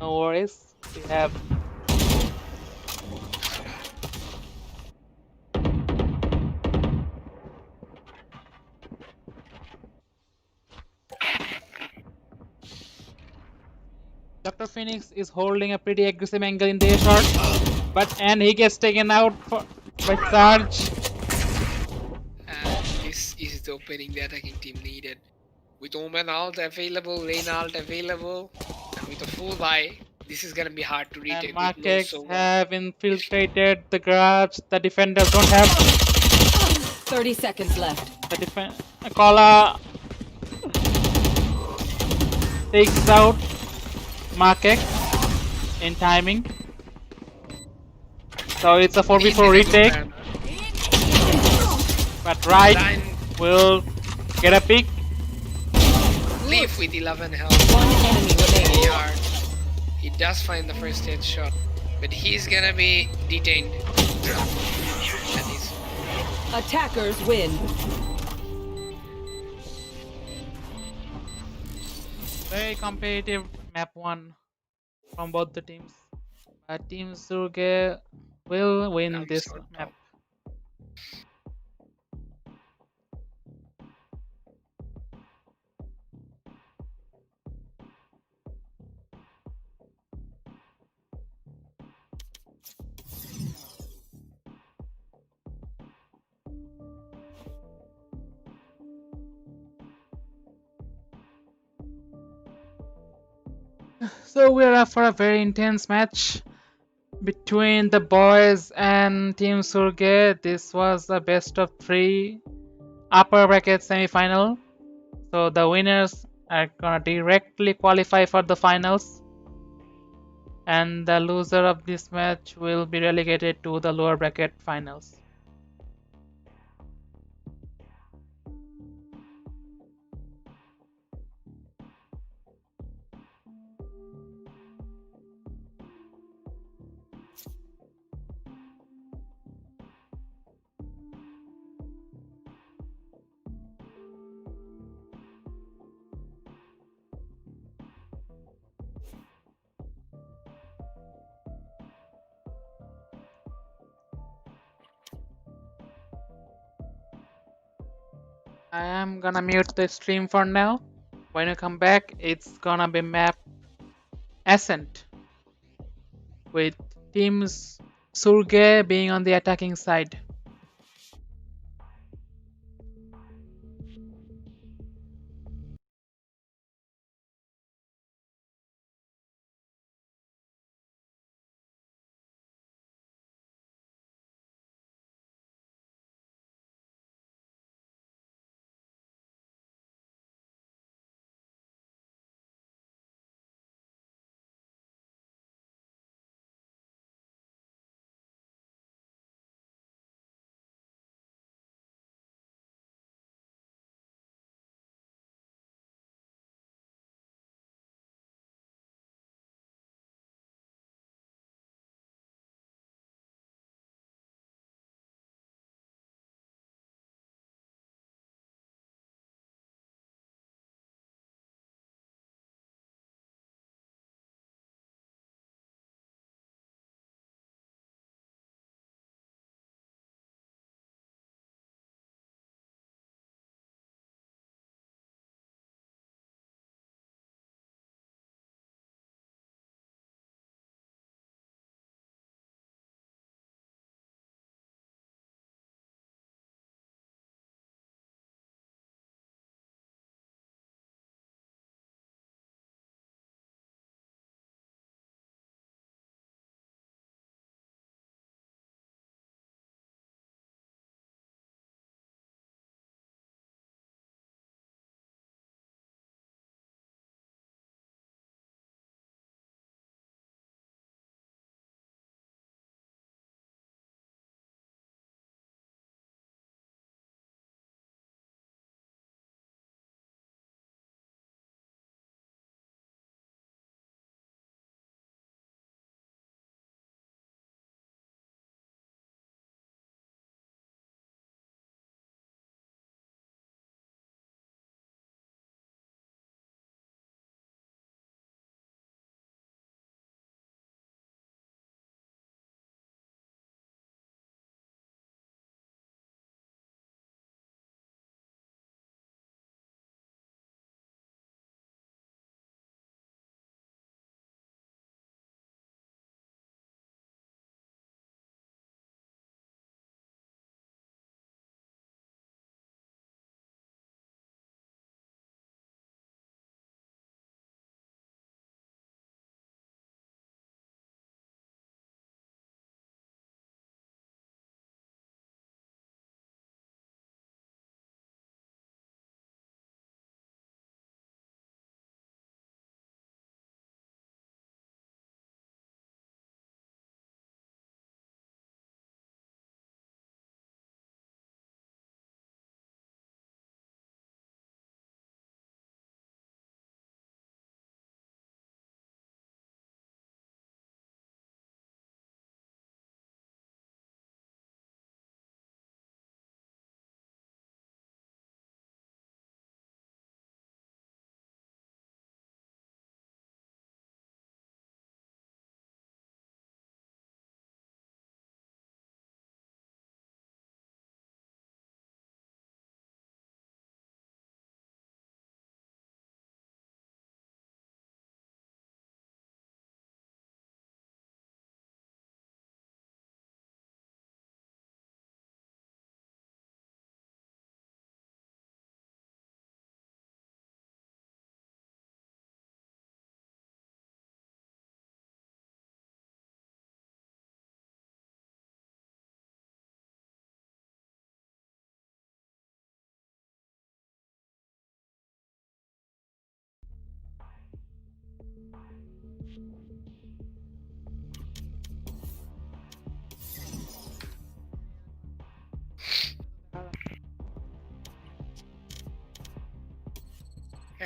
no worries we have Dr. Phoenix is holding a pretty aggressive angle in the A shot, and he gets taken out by Sarge. And this is the opening the attacking team needed. With Omen ult available, Rain ult available, and with a full buy, this is gonna be hard to And retain with no Markex Sova. have infiltrated the garage. The defenders don't have 30 seconds left. the defend. Kola takes out Markex in timing. So it's a This 4v4 is a good retake. plan. But Right Line will get a pick. leave with 11 health. One enemy remaining. Yard. He does find the first headshot, but he's gonna be detained. And he's Attackers win. Very competitive map 1 from both the teams. But Team Surge will win I'm this so map. top. So we're up for a very intense match between the boys and Team Surge. This was a best of 3 upper bracket semi-final. So the winners are gonna directly qualify for the finals, and the loser of this match will be relegated to the lower bracket finals. I am gonna mute the stream for now. When you come back, it's gonna be map Ascent with teams Surge being on the attacking side.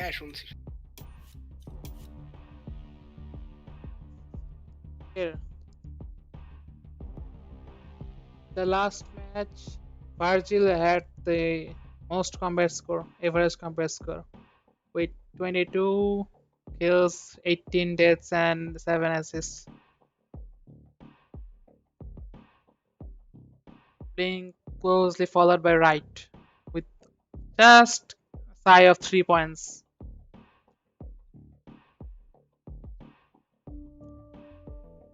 হ্যাঁ শুনছি। Here, the last match, Virgil had the most combat score, average combat score, with 22 kills, 18 deaths, and 7 assists. Being closely followed by Wright, with just shy of 3 points.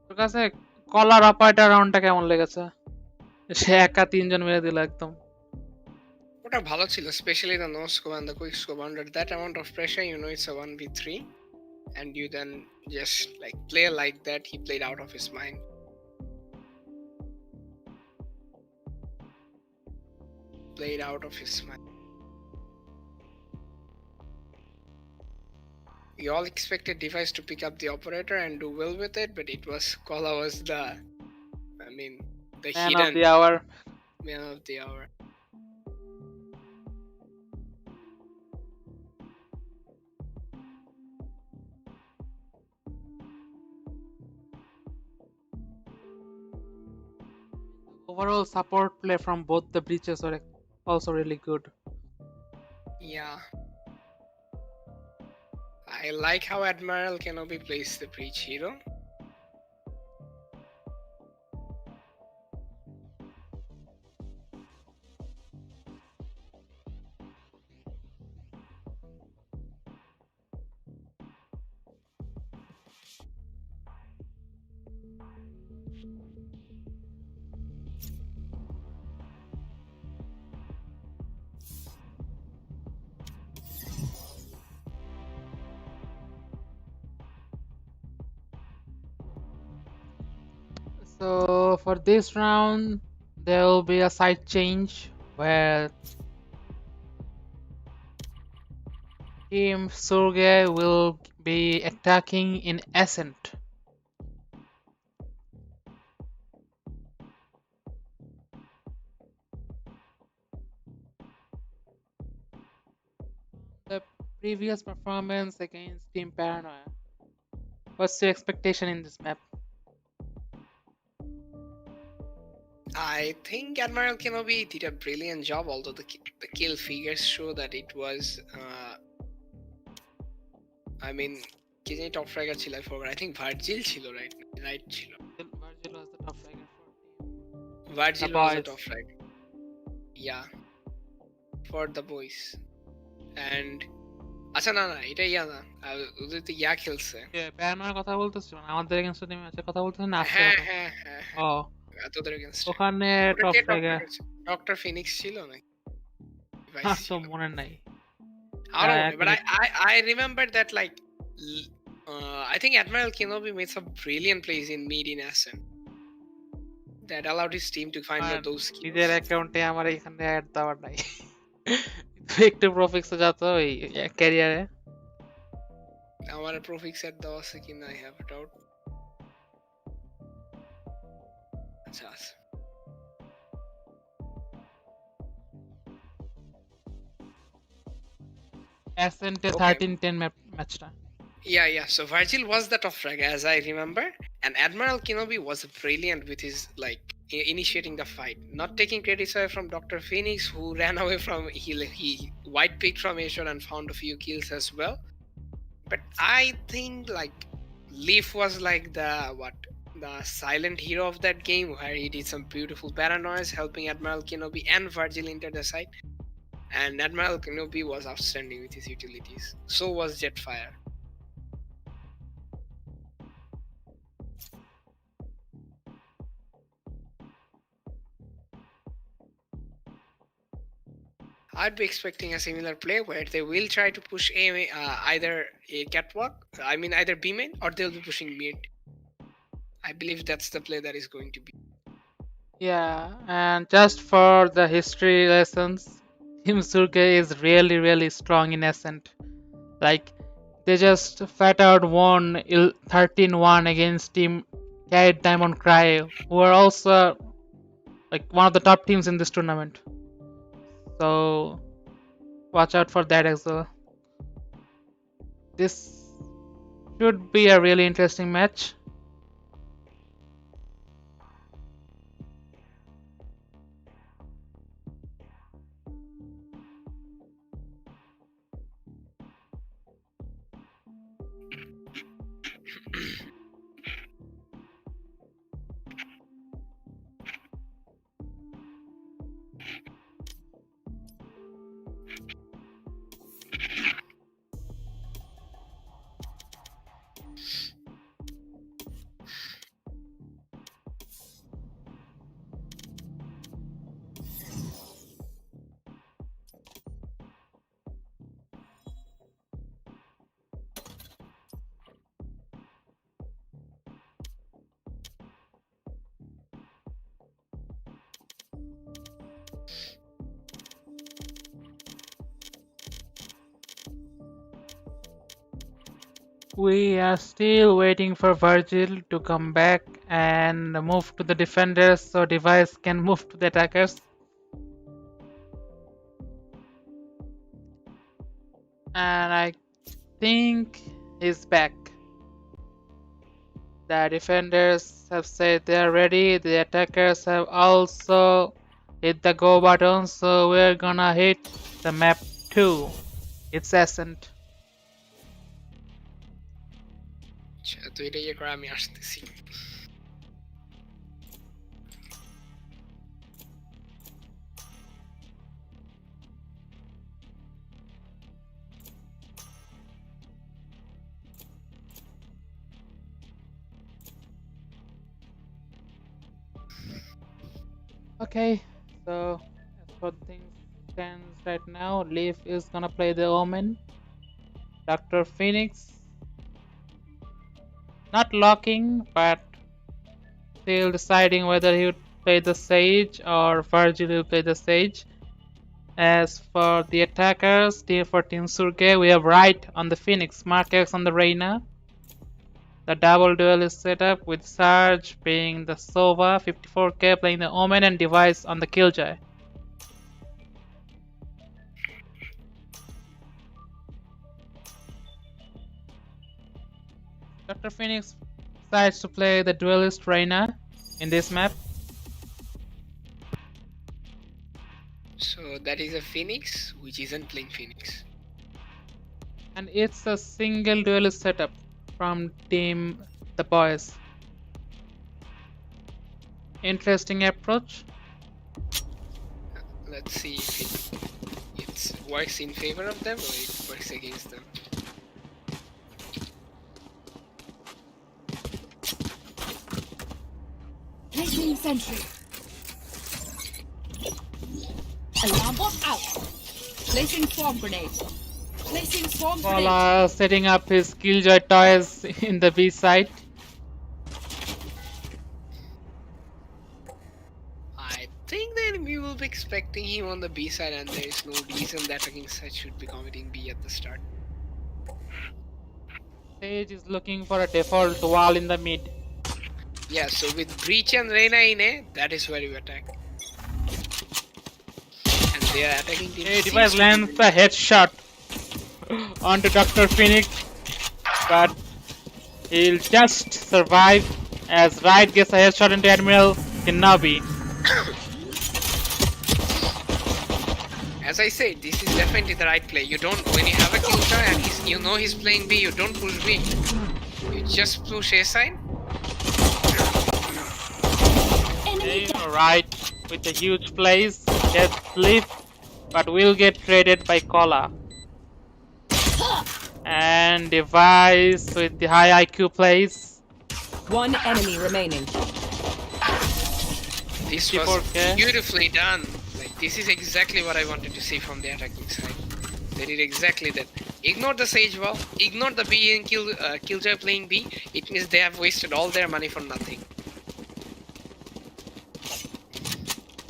তোর কাছে কলার operator রাউন্ডটা কেমন লেগেছে? সে একা 3 জন মেরে দিল একদম। ওটা ভালো ছিল, specially the no scope and the quick scope. Under that amount of pressure, you know it's a 1v3, and you then just like play like that. He played out of his mind. Played out of his mind. We all expected Device to pick up the operator and do well with it, but it was Kola was the, I mean, the Man of hidden the hour. man of the hour. Overall support play from both the breaches were also really good. Yeah. I like how Admiral Kenobi plays the breach hero. So for this round, there will be a side change where Team Soor will be attacking in Ascent. The previous performance against Team Paranoia. What's your expectation in this map? I think Admiral Kenobi did a brilliant job, although the kill figures show that it was, I mean, কে জানি top fragger ছিল, I forgot. I think Virgil ছিল, right? Right ছিল. Virgil was the top fragger for Team. Virgil The was the boys. top fragger. Yeah. For the boys. And আচ্ছা না এটা ইয়া না, ওদের তো ইয়া খেলছে। প্যারানয়ের কথা বলতেছিল না, আমাদের এগেইনস্ট টিম ম্যাচের কথা বলতেছেন না আজকের হ্যাঁ কথা? হ্যাঁ হ্যাঁ ও তোদের against এ। ওখানে ওটা টপ কে top ফ্র্যাগার fragger ছিল? ডক্টর ফিনিক্স ছিল নাকি? আর Device তো ছিল। মনে নাই। I don't know, এক but minute. I remember that like I think Admiral Kenobi made some brilliant plays in mid in Ascent that allowed his team to find আমার those নিজের kills. অ্যাকাউন্টে আমার এখানে অ্যাড দেওয়ার নাই। একটু প্রফিক্সে যাতো ওই ক্যারিয়ারে। আমার প্রফিক্স এর দেওয়া আছে কিনা I have a doubt. আচ্ছা আছে। অ্যাসেন্টে Okay. 13-10 ম্যাচটা। Yeah. So Virgil was the top frag, as I remember, and Admiral Kenobi was brilliant with his like initiating the fight, not taking credits away from Dr. Phoenix, who ran away from he white picked from Ashore and found a few kills as well. But I think like Leaf was like the silent hero of that game, where he did some beautiful paranoias, helping Admiral Kenobi and Virgil enter the site. And Admiral Kenobi was outstanding with his utilities. So was Jetfire. I'd be expecting a similar play where they will try to push either a catwalk, I mean either B main, or they'll be pushing mid. I believe that's the play that is going to be. Yeah, and just for the history lessons, Team Surge is really strong in Ascent. Like, they just fat out won 13-1 against Team Carried Diamond Cry, who are also like one of the top teams in this tournament. So watch out for that as well. This should be a really interesting match. We are still waiting for Virgil to come back and move to the defenders so Device can move to the attackers. And I think he's back. The defenders have said they are ready. The attackers have also hit the go button, so we're gonna hit the map 2. It's Ascent. আচ্ছা তো এটা ইয়ে করে আমি আসতেছি Okay, so as for things stands right now, Leaf is gonna play the Omen. Dr. Phoenix not locking, but still deciding whether he would play the Sage or Virgil will play the Sage. As for the attackers, for Team Surge, we have Right on the Phoenix, Mark X on the Reyna. The double duel is set up with Sarge playing the Sova, 54k playing the Omen, and Device on the Killjoy. Dr. Phoenix decides to play the duelist Reyna in this map. So that is a Phoenix which isn't playing Phoenix. And it's a single duelist setup from Team The Boys. Interesting approach. Let's see if it works in favor of them or it works against them. Placing sentry. Alarm bot out. Placing swarm grenade. Placing swarm grenade. Paula setting up his Killjoy toys in the B side. I think the enemy will be expecting him on the B side and there is no reason the attacking side should be committing B at the start. Sage is looking for a default wall in the mid. Yeah, so with Breach and Reyna in A, that is where you attack. And they are attacking team Hey, C Device lands a headshot onto Dr. Phoenix, but he'll just survive as Right gets a headshot into Admiral Kenobi. As I said, this is definitely the right play. You don't, when you have a Killjoy and you know he's playing B, you don't push B. You just push A side. Okay, Right with the huge plays gets Leaf, but will get traded by Kola. And Device with the high IQ plays. One enemy remaining. This was 54K. beautifully done. Like, this is exactly what I wanted to see from the attacking side. They did exactly that. Ignore the Sage wall, ignore the B and Killjoy playing B. It means they have wasted all their money for nothing.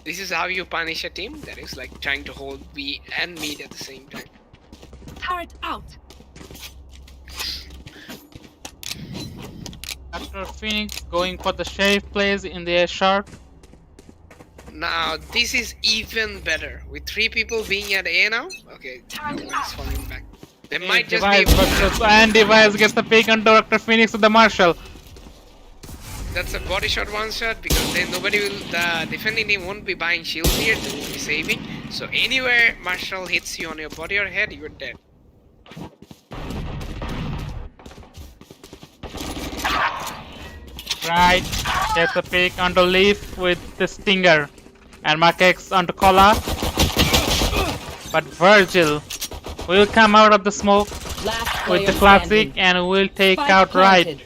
This is how you punish a team that is like trying to hold B and mid at the same time. Turret out. Dr. Phoenix going for the Sheriff plays in the air shot. Now this is even better with 3 people being at A now. Okay, no one is falling back. They might just be Device able to versus and Device gets the pick onto Dr. Phoenix with the Marshall. That's a body shot one shot because then nobody will, the defending team won't be buying shields here, they will be saving. So anywhere Marshall hits you on your body or head, you're dead. Right, gets the pick onto Leaf with the Stinger. And Markex onto Kola. But Virgil will come out of the smoke Last with the player classic standing. and will take Spike out Right. planted.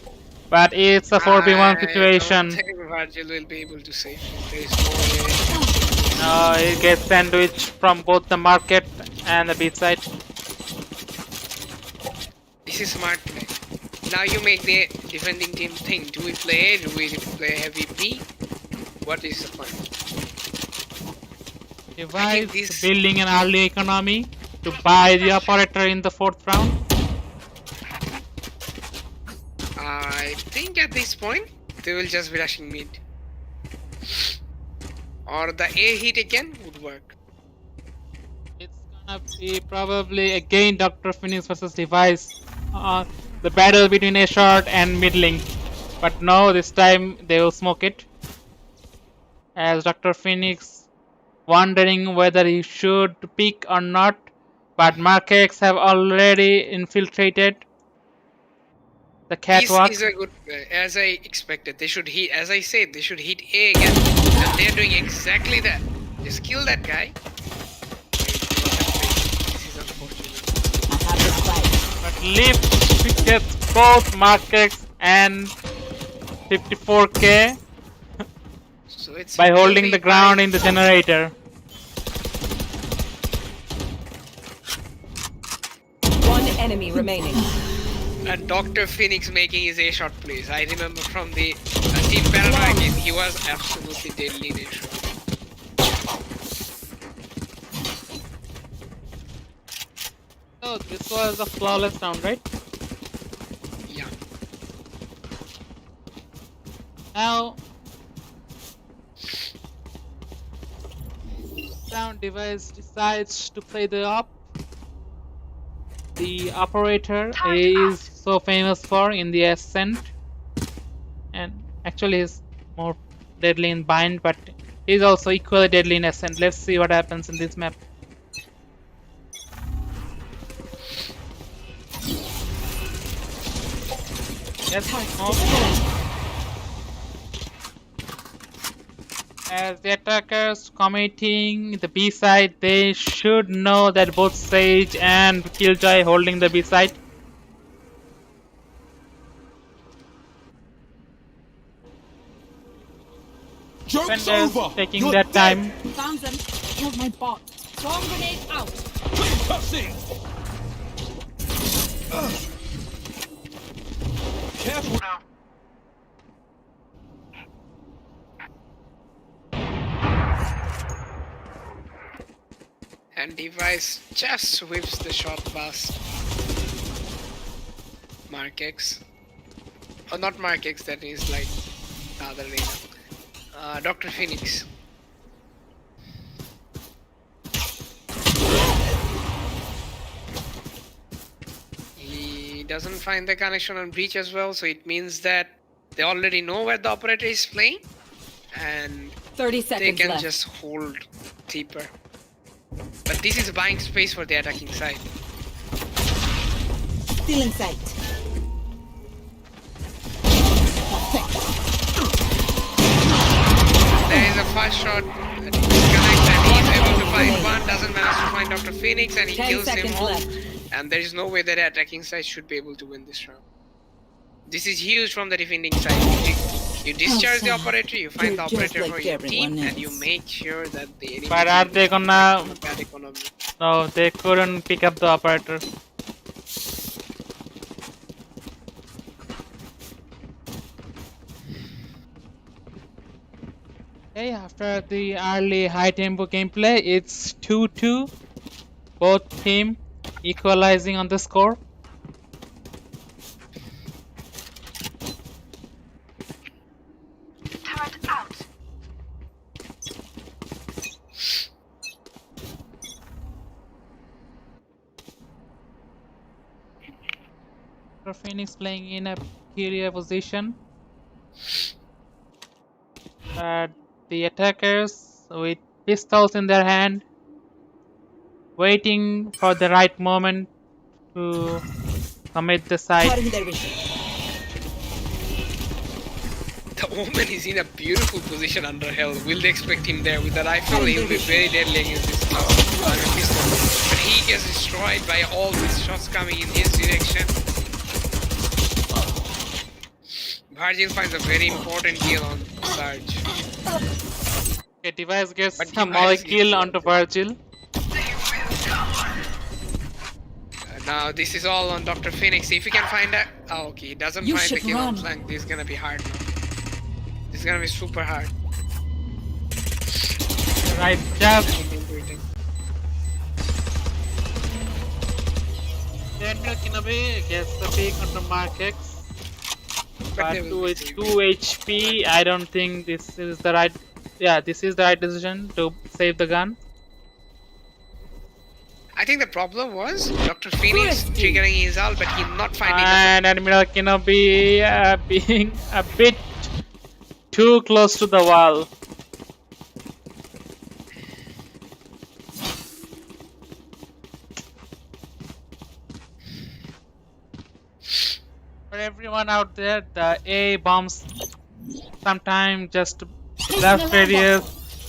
But it's a 4v1 I don't situation. think Virgil will be able to save him. There is no way. No, it gets sandwiched from both the market and the beat side. This is smart play. Now you make the defending team think, do we play A, do we play heavy B? What is the point? Device this- building an early economy to buy the operator in the 4th round. I think at this point, they will just be rushing mid. Or the A hit again would work. It's gonna be probably again Dr. Phoenix versus Device. The battle between A short and mid link. But no, this time they will smoke it. As Dr. Phoenix wondering whether he should pick or not. But Markex have already infiltrated the catwalk. This is a good play, as I expected. They should hit, as I said, they should hit A again. And they're doing exactly that. Just kill that guy. This is unfortunate. I have the spike. But Leaf gets both Markex and 54k So it's by holding really the ground high. in the generator. One enemy remaining. And Dr. Phoenix making his A-shot plays. I remember from the Team Paranoia game, he was absolutely deadly in A-shot. So this was a flawless round, right? Yeah. Now, round Device decides to play the op. The operator is so famous for in the Ascent, and actually is more deadly in Bind, but he's also equally deadly in Ascent. Let's see what happens in this map. Yes, as the attackers committing the B side, they should know that both Sage and Killjoy holding the B side. Joke's Defenders over! taking You're their dead. time. Found them. Killed my bot. Swarm grenade out. Pussy! Careful now. And Device just whips the shot past Markex. Oh, not Markex, that is like the other arena. Dr. Phoenix. He doesn't find the connection on breach as well, so it means that they already know where the operator is playing and 30 they seconds can left. just hold deeper. But this is buying space for the attacking side. Still in sight. There is a fast shot that he connects and he is able to find one, doesn't manage to find Dr. Phoenix and he 10 kills him seconds home. left. And there is no way that the attacking side should be able to win this round. This is huge from the defending side. You discharge the operator, you find the You're just operator for like your team, everyone and you else. make sure that the enemy But are they gonna? bad economy. No, they couldn't pick up the operator. Okay, after the early high tempo gameplay, it's 2-2. Both team equalizing on the score. Phoenix playing in a peculiar position. The attackers with pistols in their hand, waiting for the right moment to commit the side. Cutting their vision. The Omen is in a beautiful position under hell. Will they expect him there? With the rifle, he'll be very deadly against this pistol. But he gets destroyed by all these shots coming in his direction. Virgil finds a very important kill on Sarge. Okay, Device gets But a Device molecule gets- onto Virgil. Now this is all on Dr. Phoenix. If he can find a... Oh, okay, he doesn't You find the should kill on run. flank. This is gonna be hard now. This is gonna be super hard. Right, just Daniel Kinabe gets the pick onto Mark X. But But they will with be saved. 2 HP, I don't think this is the right. Yeah, this is the right decision to save the gun. I think the problem was Dr. Phoenix triggering his ult, but he not finding the And Admiral Kenobi being a bit too close to the wall. For everyone out there, the A bombs sometimes just left radius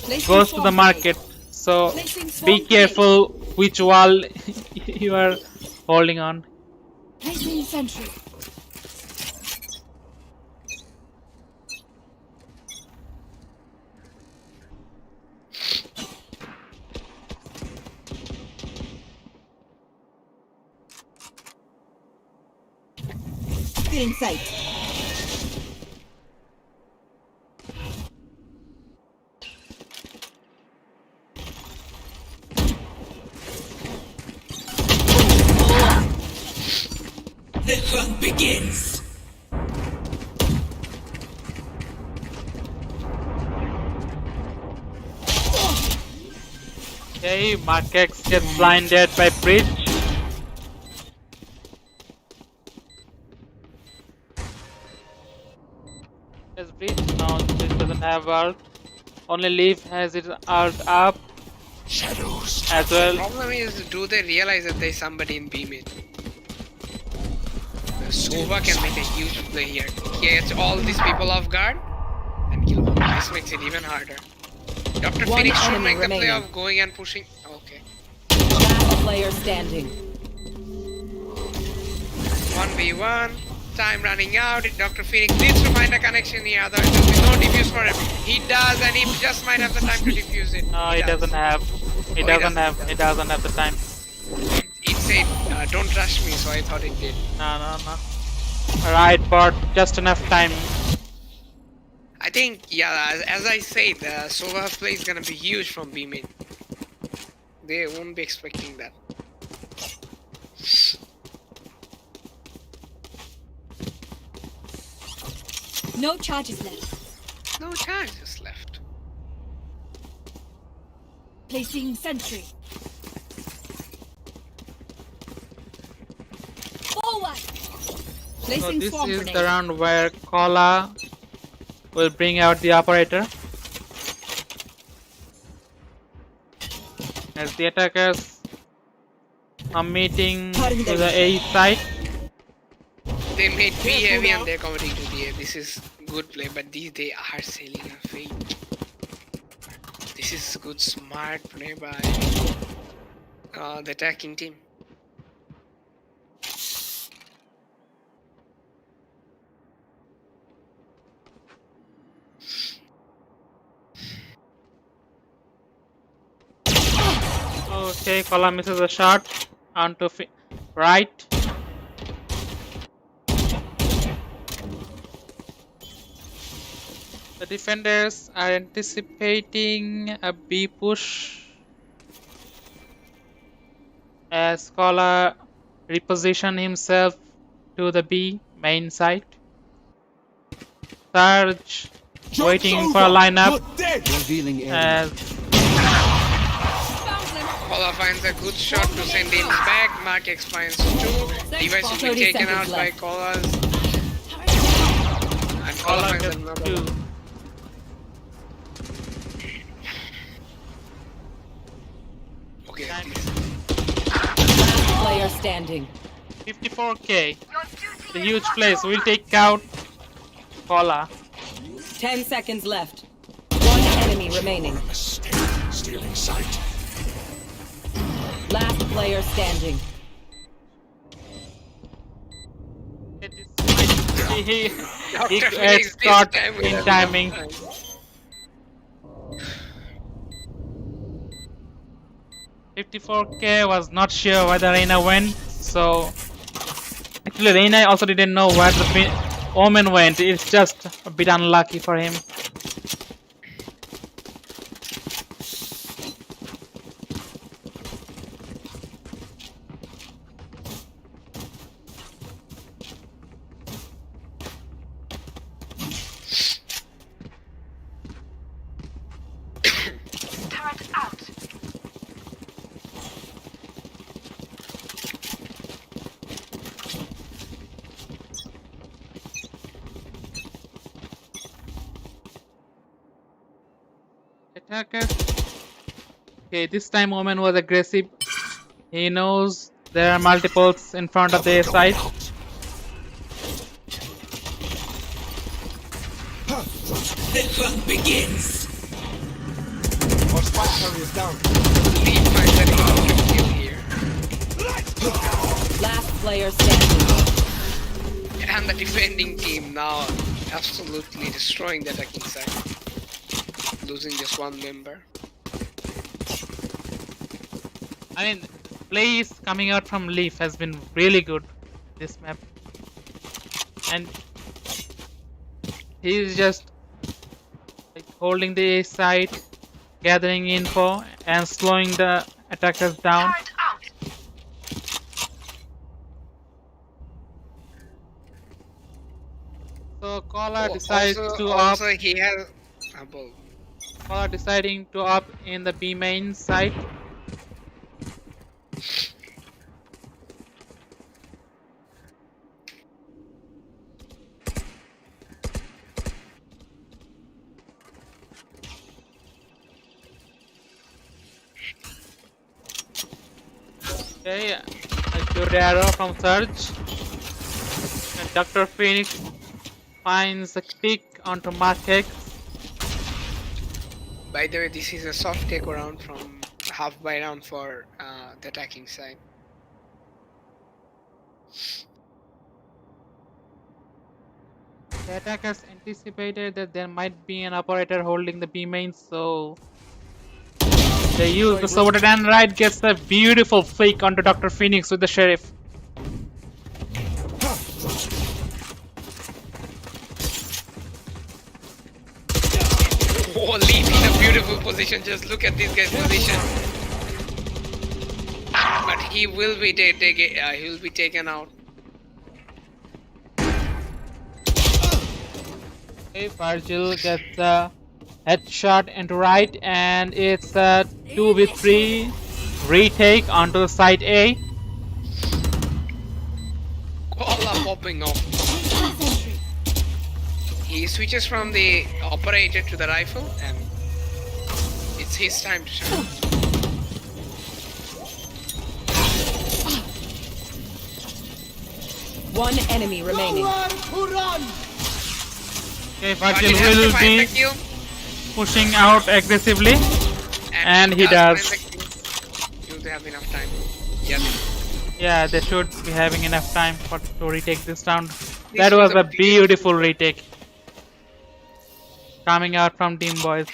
Placing goes to the swarm market. So Placing swarm be grenade. careful which wall you are holding on. grenade. Placing sentry. Still in sight. The hunt begins. Okay, Mark X gets blinded by Bridge. Has Bridge? No, Bridge doesn't have ult. Only Leaf has its ult up Shadows. as well. problem is, do they realize that there's somebody in B mid? Sova can make a huge play here. He gets all these people off guard and kill them. This makes it even harder. Dr. One Phoenix should enemy make the play remaining. of going and pushing. Okay. Last player standing. 1v1. Time running out. Dr. Phoenix needs to find a connection here. Otherwise, there will be no defuse for him. He does, and he just might have the time to defuse it. No, he does. doesn't have. He Oh, doesn't have. He doesn't have the time. It said, don't rush me, so I thought it did. No. Right, bot. Just enough time. I think, yeah, as I said, the Sova play is gonna be huge from B mid. They won't be expecting that. No charges left. No charges left. Placing sentry. Forward. So Placing this swarm is grenade. the round where Kola will bring out the operator. As the attackers are meeting to the A side. They made B heavy and they're committing to D. This is good play, but these they are selling a fake. This is good smart play by the attacking team. Okay, Kola misses a shot onto right. The defenders are anticipating a B push as Kola reposition himself to the B main site. Sarge waiting for a lineup You're dead. Revealing area. as Found them. Kola finds a good shot to send in back. Mark X finds 2. Device will be 30 taken out seconds by left. Kola's. And Kola Kola finds gets another 2. one. Okay, at least. Last player standing. 54k. The huge place will take out Kola. 10 seconds left. One enemy remaining. Mistake. Stealing sight. Last player standing. He Dr. gets Phoenix this caught time will in have timing. enough time. 54k was not sure where the Reina went, so actually Reina also didn't know where the Omen went. It's just a bit unlucky for him. Attacker. Okay, this time Omen was aggressive. He knows there are multiples in front of the side. The hunt begins. Lee finds an important kill here. Last player standing. And the defending team now absolutely destroying the attacking side. Losing just one member. I mean, plays coming out from Leaf has been really good this map, and he's just like holding the A side, gathering info, and slowing the attackers down. So Kola decides to opt. Also he has well, Kola deciding to opt in the B main side. Okay, a good arrow from Surge. And Dr. Phoenix finds a pick onto Mark X. by the way, this is a soft take around from half by round for the attacking side. The attackers anticipated that there might be an operator holding the B main, so they use the sword and right gets a beautiful fake onto Dr. Phoenix with the sheriff. Oh, Leaf in a beautiful position. Just look at this guy's position. But he will be he will be taken out. Okay, Virgil gets a headshot into right, and it's a 2v3 retake onto the side A. Koala popping off. He switches from the operator to the rifle, and it's his time to shine. One enemy remaining. Okay, But Virgil he has to will find the be kill, pushing out aggressively, and he does. find the kill. He'll have enough time. Yes. Yeah, they should be having enough time to retake this round. This That was was a a beautiful retake. Coming out from Team Boys.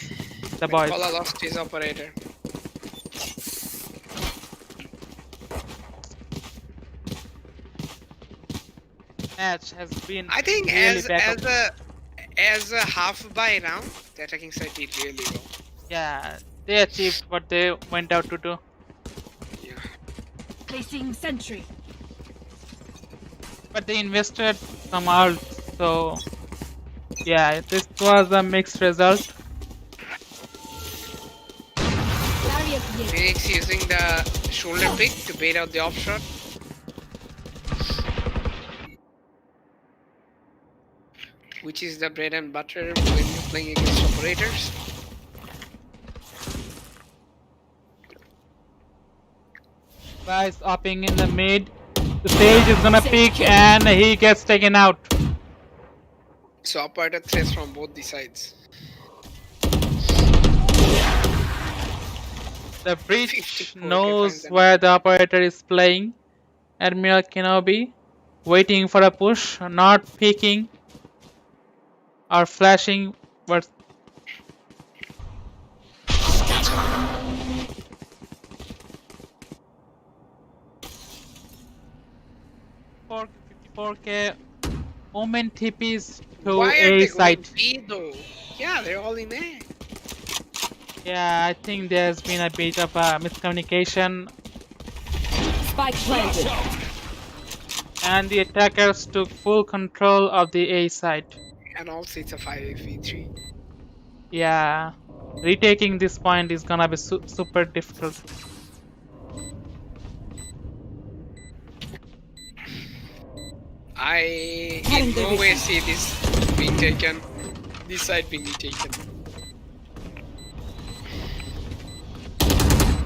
The boys. Koala lost his operator. Match has been I think really back up. as a half by round, the attacking side did really well. Yeah, they achieved what they went out to do. Yeah. Placing sentry. But they invested some ult, so yeah, this was a mixed result. Barrier Phoenix using the shoulder pick to bait out the off shot. Which is the bread and butter when you're playing against operators. Guys upping in the mid. The Sage is gonna pick and he gets taken out. So operator threats from both the sides. The breach 54K knows finds where the operator is playing. Admiral Kenobi waiting for a push, not peeking or flashing, but for 54K Omen TPs to Why are A they going site. B though? Yeah, they're all in A. Yeah, I think there's been a bit of a miscommunication Spike planted. and the attackers took full control of the A site. And also it's a 5v3. Yeah, retaking this point is gonna be super difficult. I in no way see this being taken. This side being taken.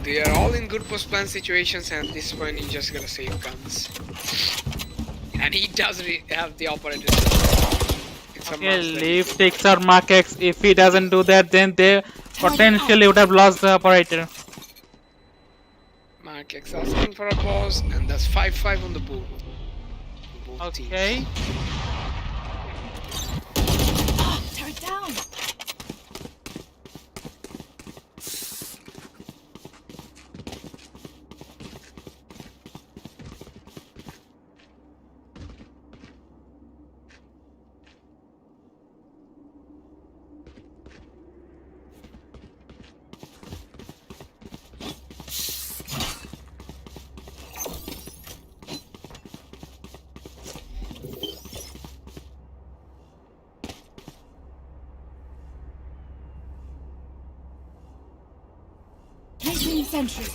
They are all in good post plan situations, and at this point you just gotta save guns. And he does have the operator. It's a Okay, must that Leaf takes out Mark X. If he doesn't do that, then they potentially would have lost the operator. Mark X asking for a pause, and that's 5-5 on the board. Both Okay. teams. Tear it down. Placing sentry.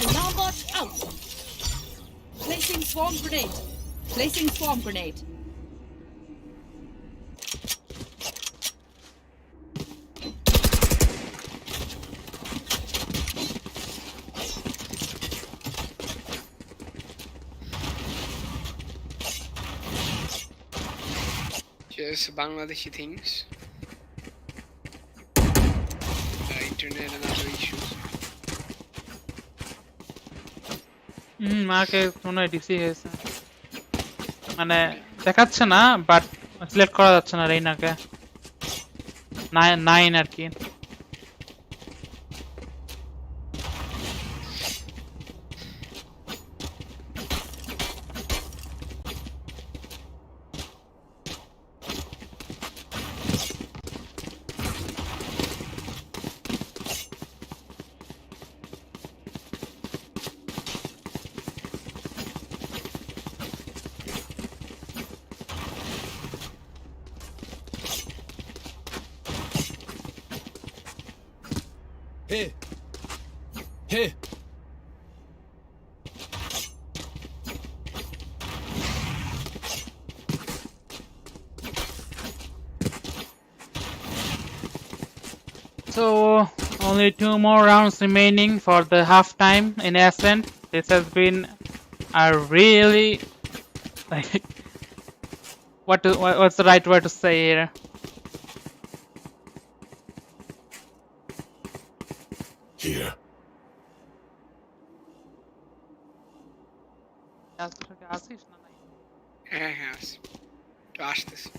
Alarm bot out. Placing swarm grenade. Placing swarm grenade. Just Bangladeshi things. The internet and other issues. মাকে মনে হয় DC হয়েছে মানে দেখাচ্ছে না but select করা যাচ্ছে না রেইনাকে 9 আর কি Here. Here. So only 2 more rounds remaining for the halftime in Ascent. This has been a really like what's the right word to say here? Here. হ্যাঁ তো আসতেছে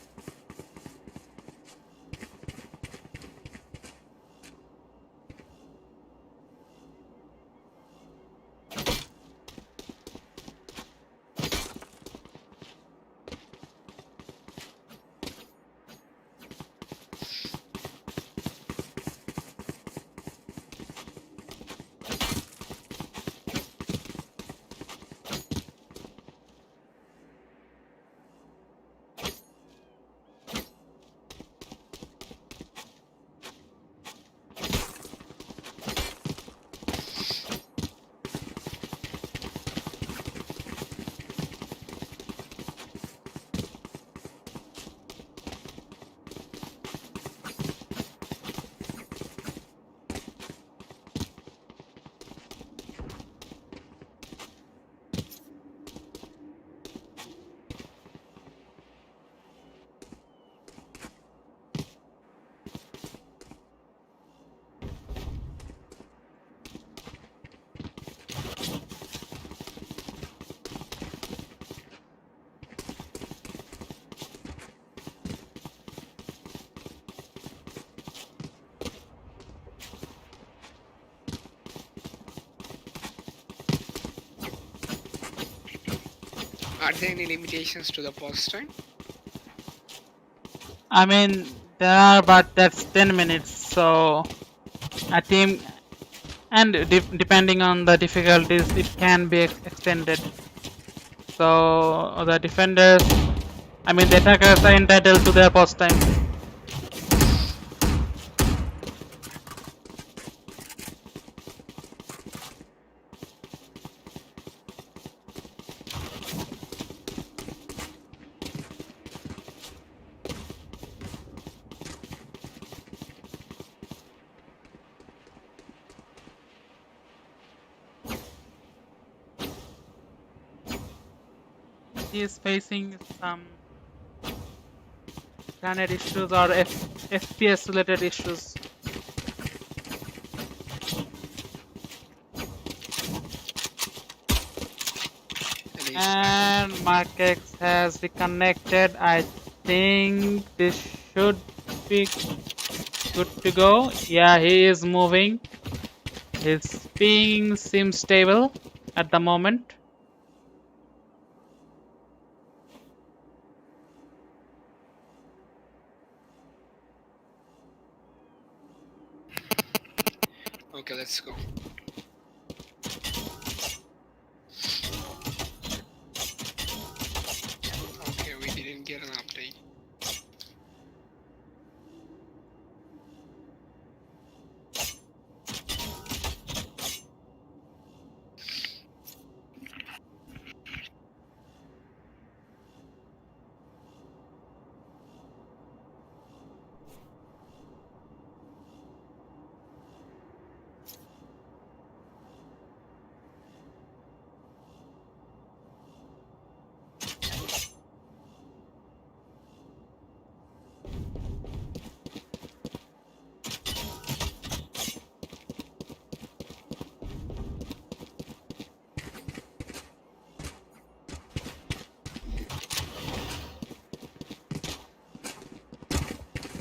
Are there any limitations to the pause time? I mean, there are, but that's 10 minutes. So a team, and depending on the difficulties, it can be extended. So the defenders, I mean, the attackers are entitled to their pause time. He is facing some internet issues or FPS related issues. And he's back. And Markex has reconnected. I think this should be good to go. Yeah, he is moving. His ping seems stable at the moment. Okay, let's go. Okay, we didn't get an update.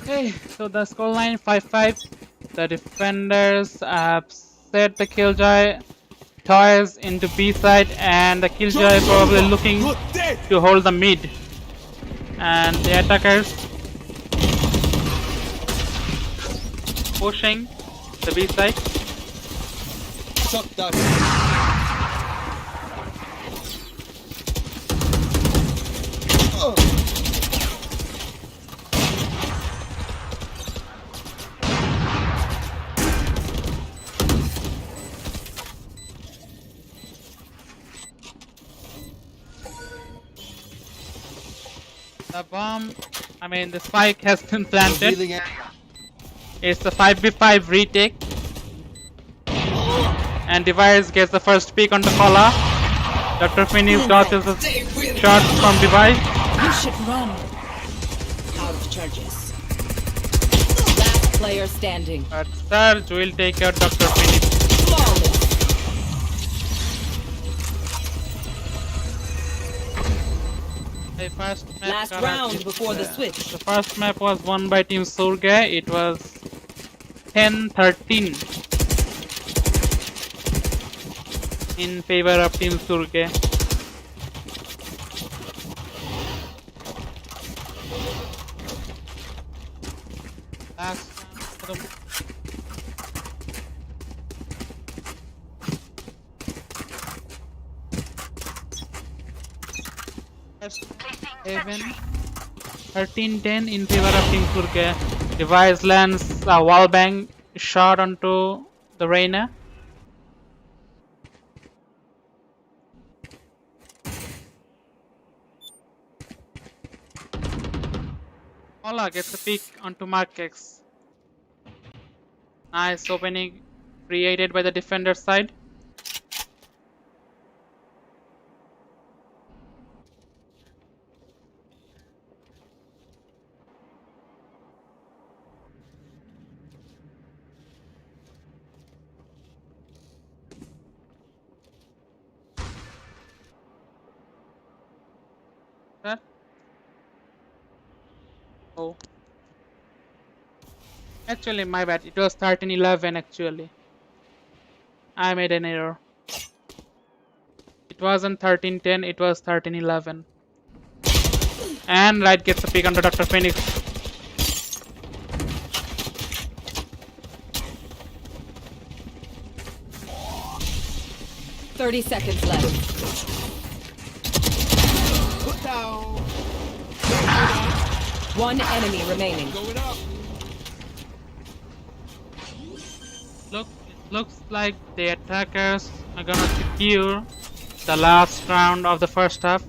Okay, so the scoreline 5-5. The defenders have set the Killjoy toys into B side, and the Killjoy probably looking You're dead! to hold the mid. And the attackers pushing the B side. Shut that. The bomb, I mean the spike has been planted. Revealing area. It's a 5v5 retake. And Device gets the first pick on the collar. Dr. Finney's dodges a shot from Device. You should run. Out of charges. Last player standing. But Surge will take out Dr. Finney. Flawless. The first map Last round before the switch. The first map was won by Team Soor. It was 10-13 in favor of Team Soor. Last round for the first Heaven 13-10 in favor of Team Soor. Device lands a wallbang shot onto the Reyna. Ola gets a pick onto Markex. Nice opening created by the defender side. That. Oh. Actually, my bad. It was 13-11 actually. I made an error. It It wasn't 13-10, it was 13-11. And Light gets a pick under Dr. Phoenix. Thirty seconds left. Put down. One enemy remaining. Going up. It looks like the attackers are gonna secure the last round of the first half.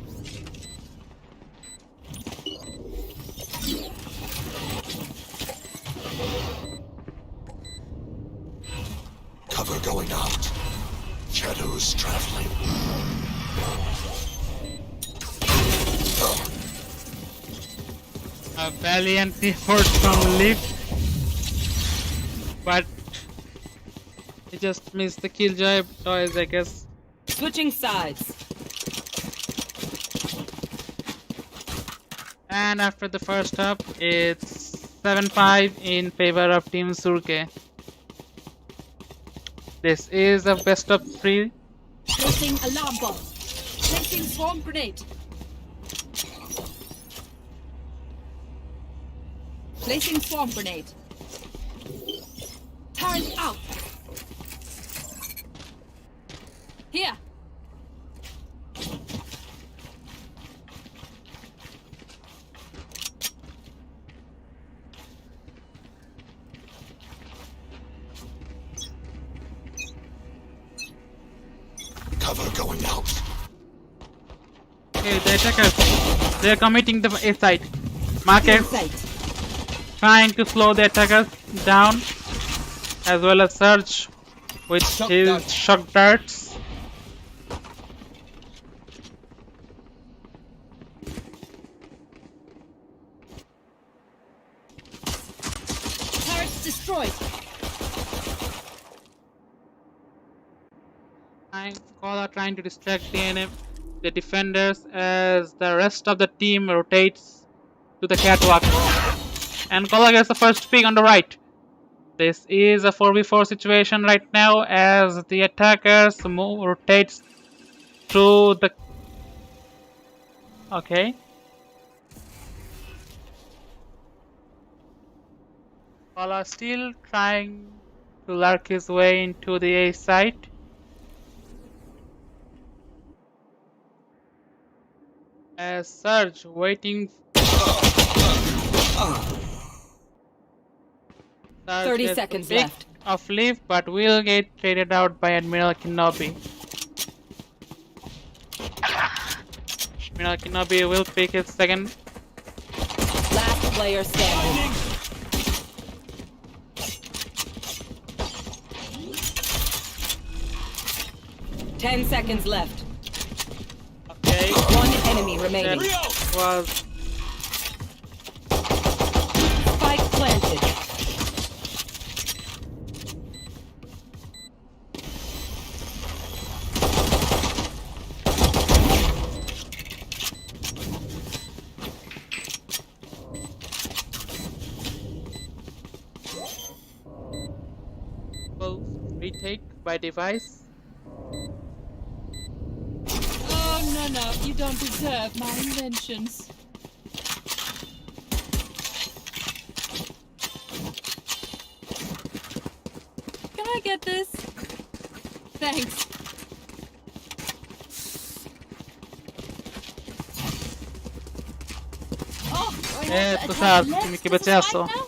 Cover going out. Shadows traveling. A valiant effort from Leaf, but he just missed the killjoy toys, I guess. Switching sides. And after the first half, it's 7-5 in favor of Team Surke. This is a best of 3. Placing alarm bomb. Placing swarm grenade. Placing swarm grenade. Turret out. Here. Cover going out. Okay, the attackers, they are committing the A side. Market Sight. trying to slow the attackers down, as well as Surge with Shock his dart. shock darts. Turret destroyed. Koala trying to distract the defenders as the rest of the team rotates to the catwalk. And Koala gets the first pick on the right. This is a 4v4 situation right now as the attackers rotates through the... Okay. Koala still trying to lurk his way into the A site. As Surge waiting. Surge 30 gets seconds the pick left. of Leaf, but will get traded out by Admiral Kenobi. Admiral Kenobi will pick his second. Last player standing. Ten seconds left. Okay, One enemy remaining. that was Spike planted. full retake by device. Oh, no, you don't deserve my inventions. Can I get this? Thanks. Oh, I have to tu attack sabes, next. mi This is cabezazo. right now?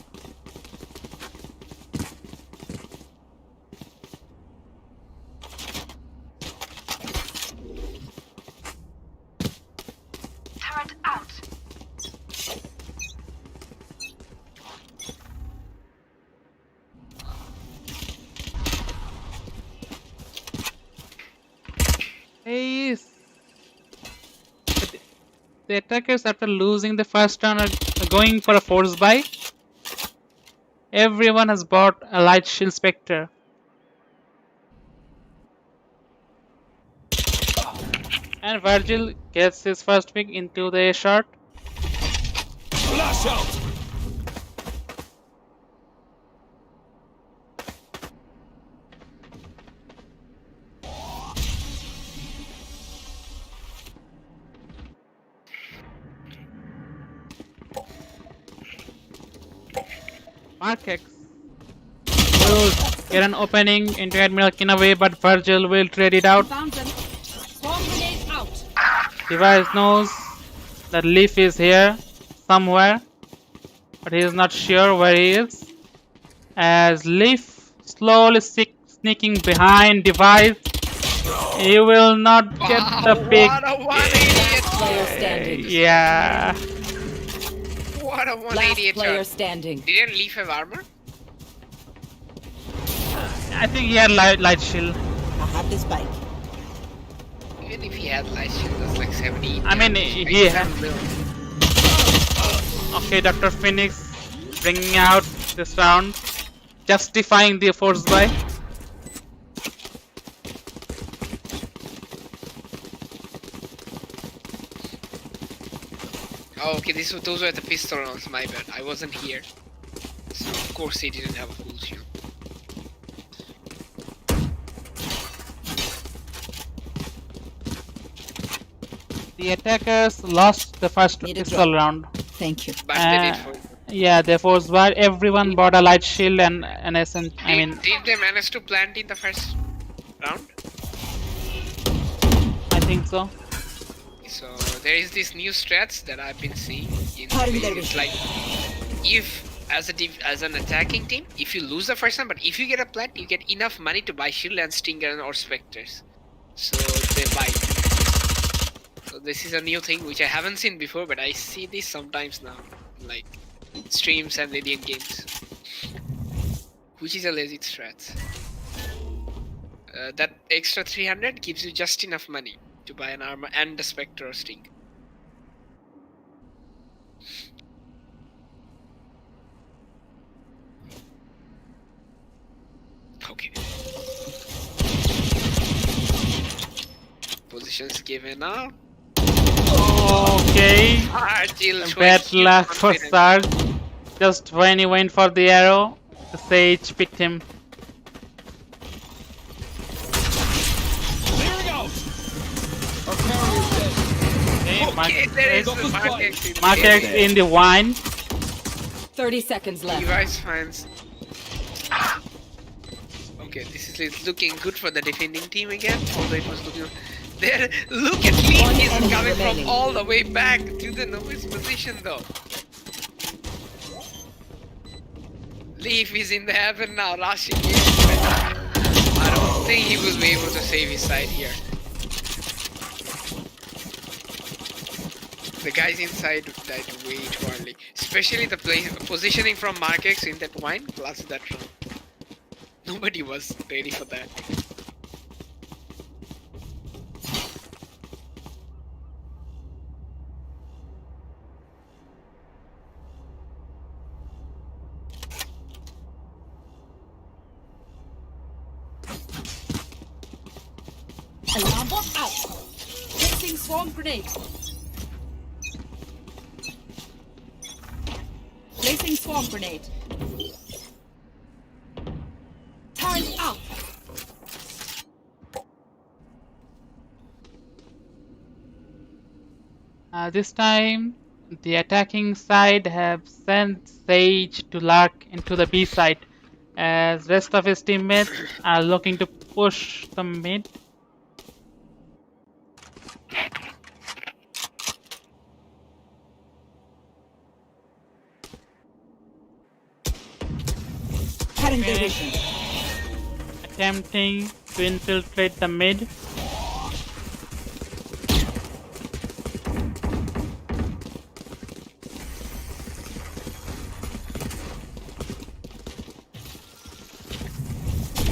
Hey, the attackers after losing the first round are going for a force buy. Everyone has bought a light shield spectre. And Virgil gets his first pick into the A shot. Flash out. Markex will get an opening into Admiral Kinaway, but Virgil will trade it out. Found them. Swarm grenade out. Device knows that Leaf is here somewhere, but he is not sure where he is. As Leaf slowly sneaking behind Device, he will not get the pick. What a 180! Player standing. Yeah. What a Last 180! player standing. Didn't Leaf have armor? I think he had light shield. I have the spike. Even if he had light shield, that's like 70. I mean, he had. Okay, Dr. Phoenix bringing out this round, justifying the force buy. Oh, okay, those were the pistol rounds, my bad. I wasn't here. So, of course, he didn't have a full shield. The attackers lost the first Need a pistol drop. round. Thank you. But they did for Yeah, the force buy. Everyone bought a light shield and an Ascent. I mean, did they manage to plant in the first round? I think so. So there is this new strats that I've been seeing. It's like if as an attacking team, if you lose the first one, but if you get a plant, you get enough money to buy shield and stinger or specters. So they buy. So this is a new thing which I haven't seen before, but I see this sometimes now, like streams and Radiant games, which is a legit strat. That extra 300 gives you just enough money to buy an armor and a spectre or sting. Okay. Positions given up. Okay. Jill showing Bad huge luck for confidence. Sarge. Just when he went for the arrow, the Sage picked him. Clearing out. Our carrier's dead. Okay, there is Go the for Markex. Markex in the wine. 30 seconds left. Device finds. Okay, this is looking good for the defending team again. Although it was looking there. Look at Lee, One he's enemy coming from remaining. all the way back to the novice position though. Leaf is in the heaven now, rushing in. I don't think he will be able to save his side here. The guys inside died way too early. Especially the positioning from Markex in that wine plus that round. Nobody was ready for that. Alarm bot out. Placing swarm grenade. Placing swarm grenade. Turret out. This time, the attacking side have sent Sage to lurk into the B side, as rest of his teammates are looking to push the mid. Cutting their vision. Attempting to infiltrate the mid.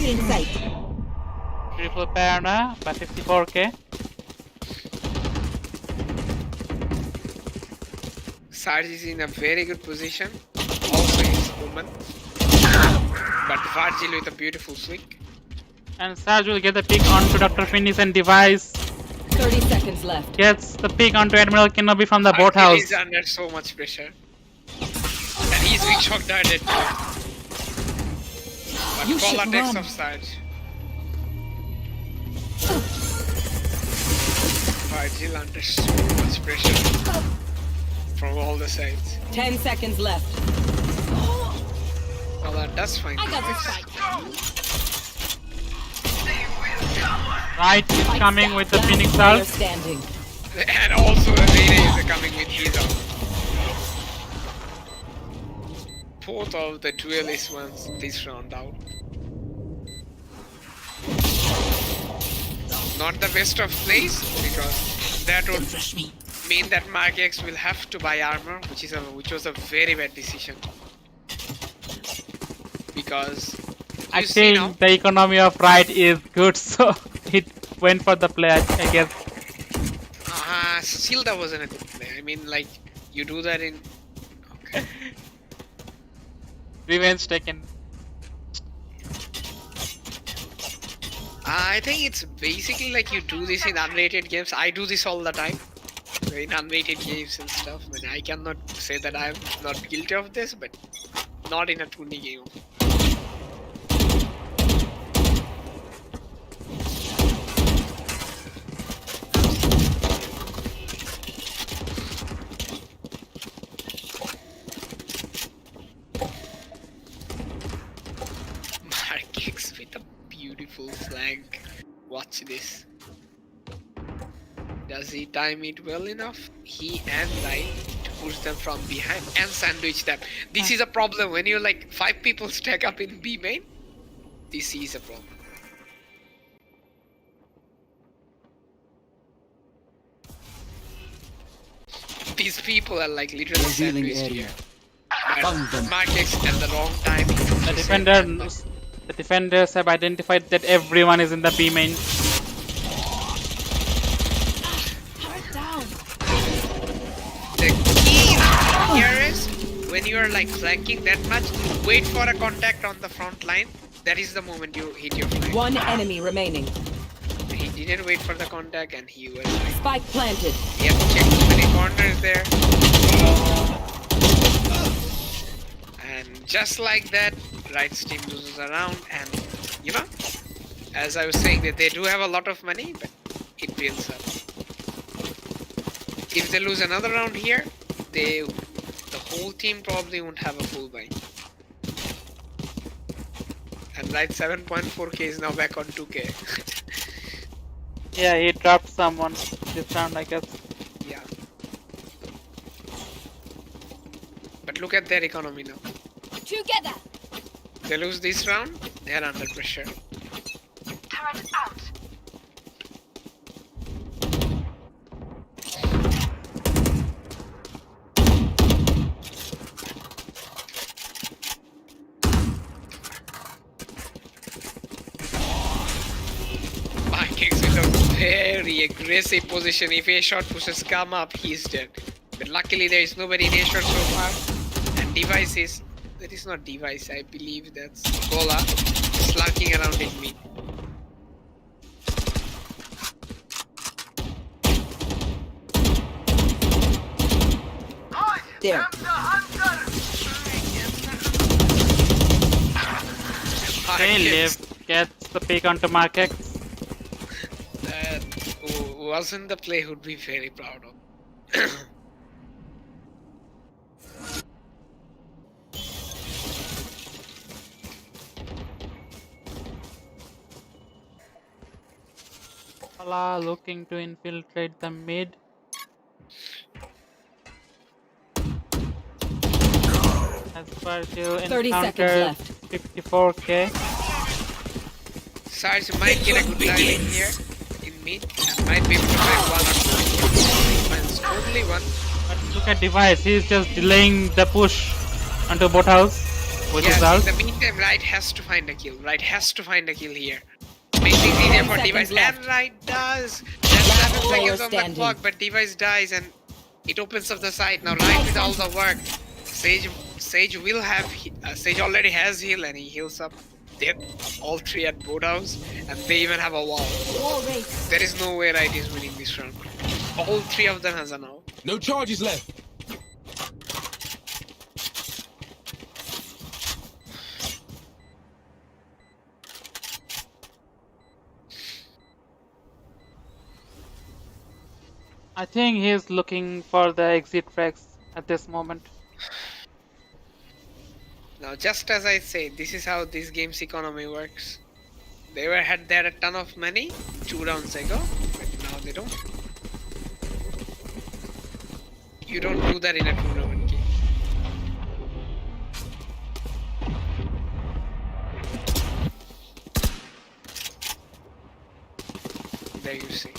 In sight. Triple Parana by 54k. Sarge is in a very good position. Also his woman. But Virgil with a beautiful swing. And Sarge will get the pick onto Dr. Phoenix and Device 30 seconds left. gets the pick onto Admiral Kenobi from the Virgil boathouse. is under so much pressure. And he's being shocked at it. But You should politics run. of Sarge. Virgil under so much pressure from all the sides. 10 seconds left. Valorant does find I got the device. spike. Right is coming with the Phoenix Player ult. standing. And also Rene is coming with his ult. Both of the duelist ones this round out. Not the best of plays because that would mean that Mark X will have to buy armor, which was a very bad decision. Because I you see now, think the economy of right is good, so it went for the play, I guess. still that wasn't a good play. I mean, like you do that in. Okay. Revenge taken. I think it's basically like you do this in unrated games. I do this all the time in unrated games and stuff. I mean, I cannot say that I'm not guilty of this, but not in a 2D game. Markix with a beautiful flank. Watch this. Does he time it well enough? He and right to push them from behind and sandwich them. This is a problem when you like 5 people stack up in B main. This is a problem. These people are like literally Revealing sandwiched area. here. Found them. Markix at the wrong time. The defenders have identified that everyone is in the B main. Turret down. The key here is when you are like flanking that much, wait for a contact on the front line. That is the moment you hit your flank. One enemy remaining. He didn't wait for the contact and he was like, Spike planted. he had to check too many corners there. And just like that, Right's team loses a round and you know, as I was saying that they do have a lot of money, but it builds up. If they lose another round here, the whole team probably won't have a full buy. And Right 7.4k is now back on 2k. Yeah, he dropped someone this round, I guess. Yeah. But look at their economy now. Together. They lose this round, they are under pressure. Turret out. Vikings with a very aggressive position. If a shot pushes come up, he's dead. But luckily there is nobody in a shot so far. And device is, that is not device, I believe that's Gola slurking around in me. There. They live, gets the pick onto Markex. That wasn't the play would be very proud of. Pala looking to infiltrate the mid. As Virgil 30 seconds encountered left. 54k. Sarge might get a good time in here, in mid, and might be able to find one or two. Finds only one. But look at Device, he's just delaying the push onto bot house with his Yeah, ult. in the meantime, Right has to find a kill. Right has to find a kill here. Makes it easier for 10 Device, seconds left. and Right does. Just 7 player seconds on the standing. clock, but Device dies, and it opens up the side. Now Right with all the work, Sage will have, Sage already has heal, and he heals up. They're all 3 at boat house, and they even have a wall. Wall race. There is no way Right is winning this round. All 3 of them has a now. No charges left. I think he's looking for the exit frags at this moment. Now, just as I say, this is how this game's economy works. They had a ton of money 2 rounds ago, but now they don't. You don't do that in a tournament game. There you see.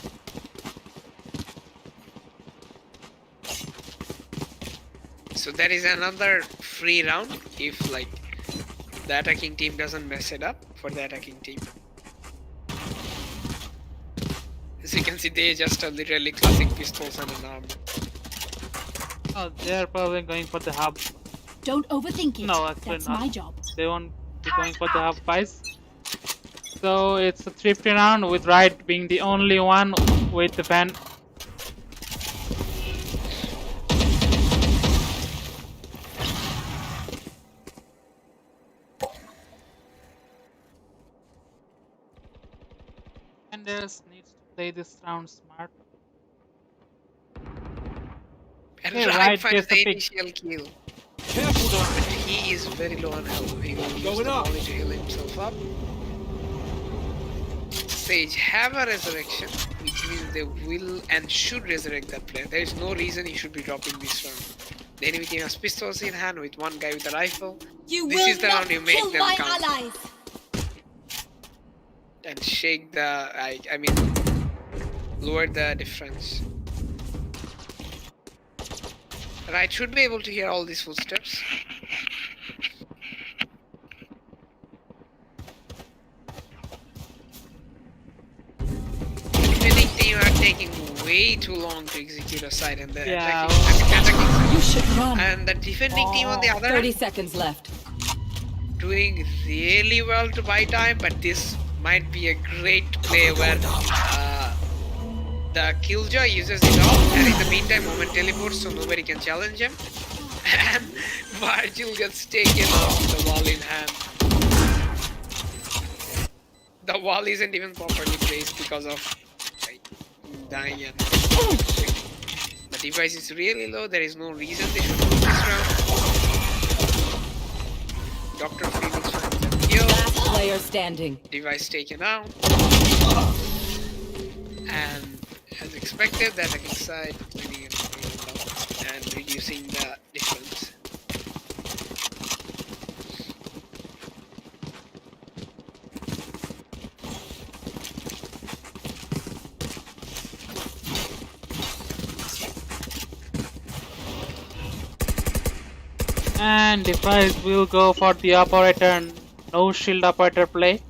So there is another free round if like the attacking team doesn't mess it up for the attacking team. As you can see, they just are literally classic pistols and an armor. Oh, they're probably going for the hub. Don't overthink it. No, actually That's not. my job. They won't be going for the hub buys. So it's a 3-free round with Riot being the only one with the van. Defenders needs to play this round smart. And Hey, Riot Riot finds gets the the pick. initial kill. Careful now. But he is very low on health. He will use Going the up. volley to heal himself up. Sage have a resurrection, which means they will and should resurrect that player. There is no reason he should be dropping this round. The enemy team has pistols in hand with one guy with a rifle. You This will is the not round you make kill them my count. allies. And shake the I mean lower the difference. Right, should be able to hear all these footsteps. Defending team are taking way too long to execute a side, and the Yeah, attacking You should run. and the defending team on the other 30 hand seconds left. doing really well to buy time, but this might be a great play where the Killjoy uses it all, and in the meantime, Moment teleports so nobody can challenge him, and Virgil gets taken off the wall in hand. The wall isn't even properly placed because of like dying and the device is really low. There is no reason they should lose this round. Dr. Phoenix finds a kill. Last player standing. Device taken out. And as expected, the attacking side winning and reducing the difference. And Device will go for the operator, no shield operator play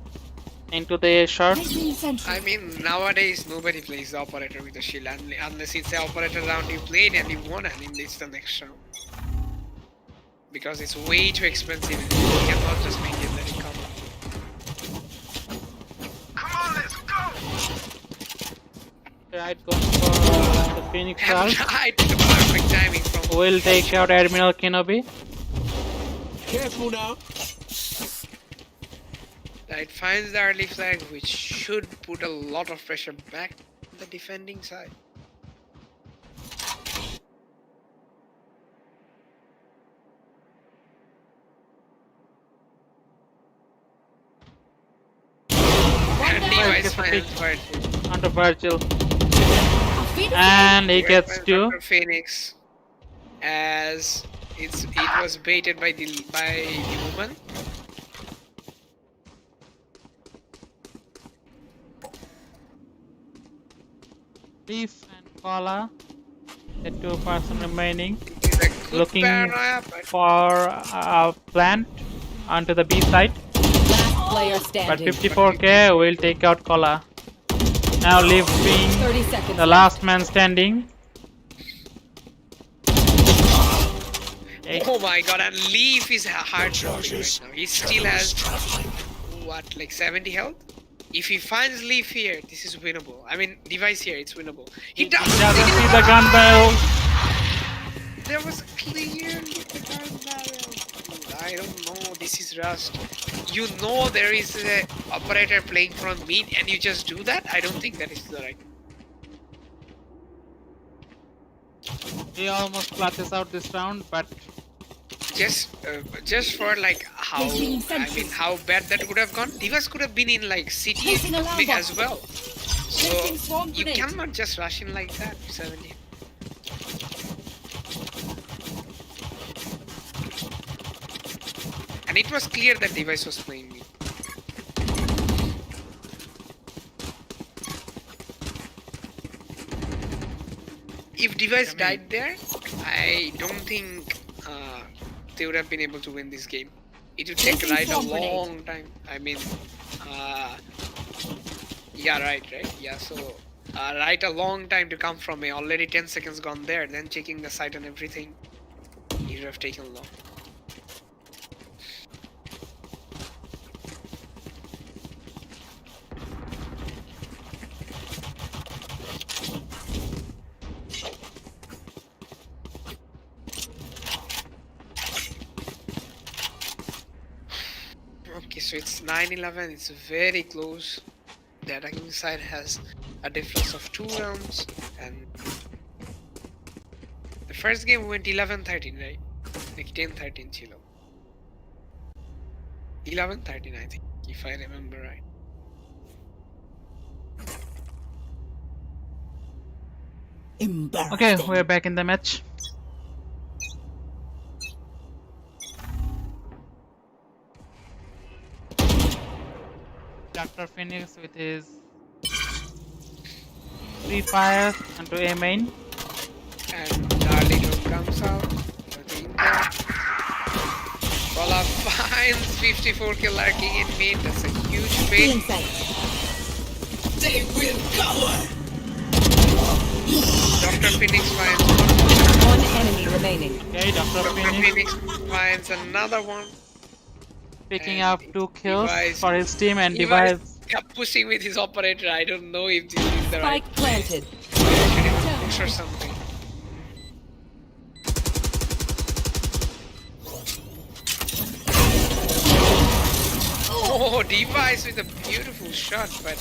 into the short. Placing sentry. I mean, nowadays nobody plays the operator with a shield unless it's the operator round you played and you won, and then it's the next round. Because it's way too expensive. You cannot just make it let it come. Right, going for the Phoenix And Charge. I did the perfect timing from Will take out Admiral Kenobi. Careful now. It finds the early flag, which should put a lot of pressure back on the defending side. And Device finds Virgil. Under Virgil. Feed And he Device gets finds two. Dr. Phoenix, as it was baited by the woman. Leaf and Koala. The 2 person remaining. It is a good Looking paranoia, but for a plant onto the B side. Last player But standing. 54k will take out Koala. Now Leaf being 30 seconds the last man standing. oh my god, and Leaf is hard Charges. right now. He still has Traveling. what, like 70 health? If he finds Leaf here, this is winnable. I mean, Device here, it's winnable. He doesn't Doesn't see the gun barrel. There was clearly the gun barrel. I don't know, this is Rust. You know there is a operator playing from mid and you just do that? I don't think that is the right. He almost clutches out this round, but just for like how Placing I sentry. mean how bad that would have gone. Divas could have been in like city Placing alarm mid bot. as well. So Placing swarm you grenade. cannot just rush in like that. 70. And it was clear that device was playing me. If device died there, I don't think they would have been able to win this game. It would take Placing right a swarm grenade. long time. I mean, yeah, right, yeah. So, right a long time to come from a already 10 seconds gone there, then checking the site and everything. It would have taken long. Okay, so it's 9-11. It's very close. The attacking side has a difference of 2 rounds, and the first game went 11-13, right? Like 10-13 chilo. 11-13, I think, if I remember right. Okay, we're back in the match. Dr. Phoenix with his free fires onto A main. And Darley drone comes out for the impact. Bola finds 54 kill lurking in mid. That's a huge Stealing fate. sight. They will cower! Dr. Phoenix finds One enemy remaining. Okay, Dr. Dr. Phoenix Phoenix finds another one. picking and up 2 kills Device- for his team, and Device Device. kept pushing with his operator. I don't know if this is the right Spike planted. push or something. Oh, Device with a beautiful shot, but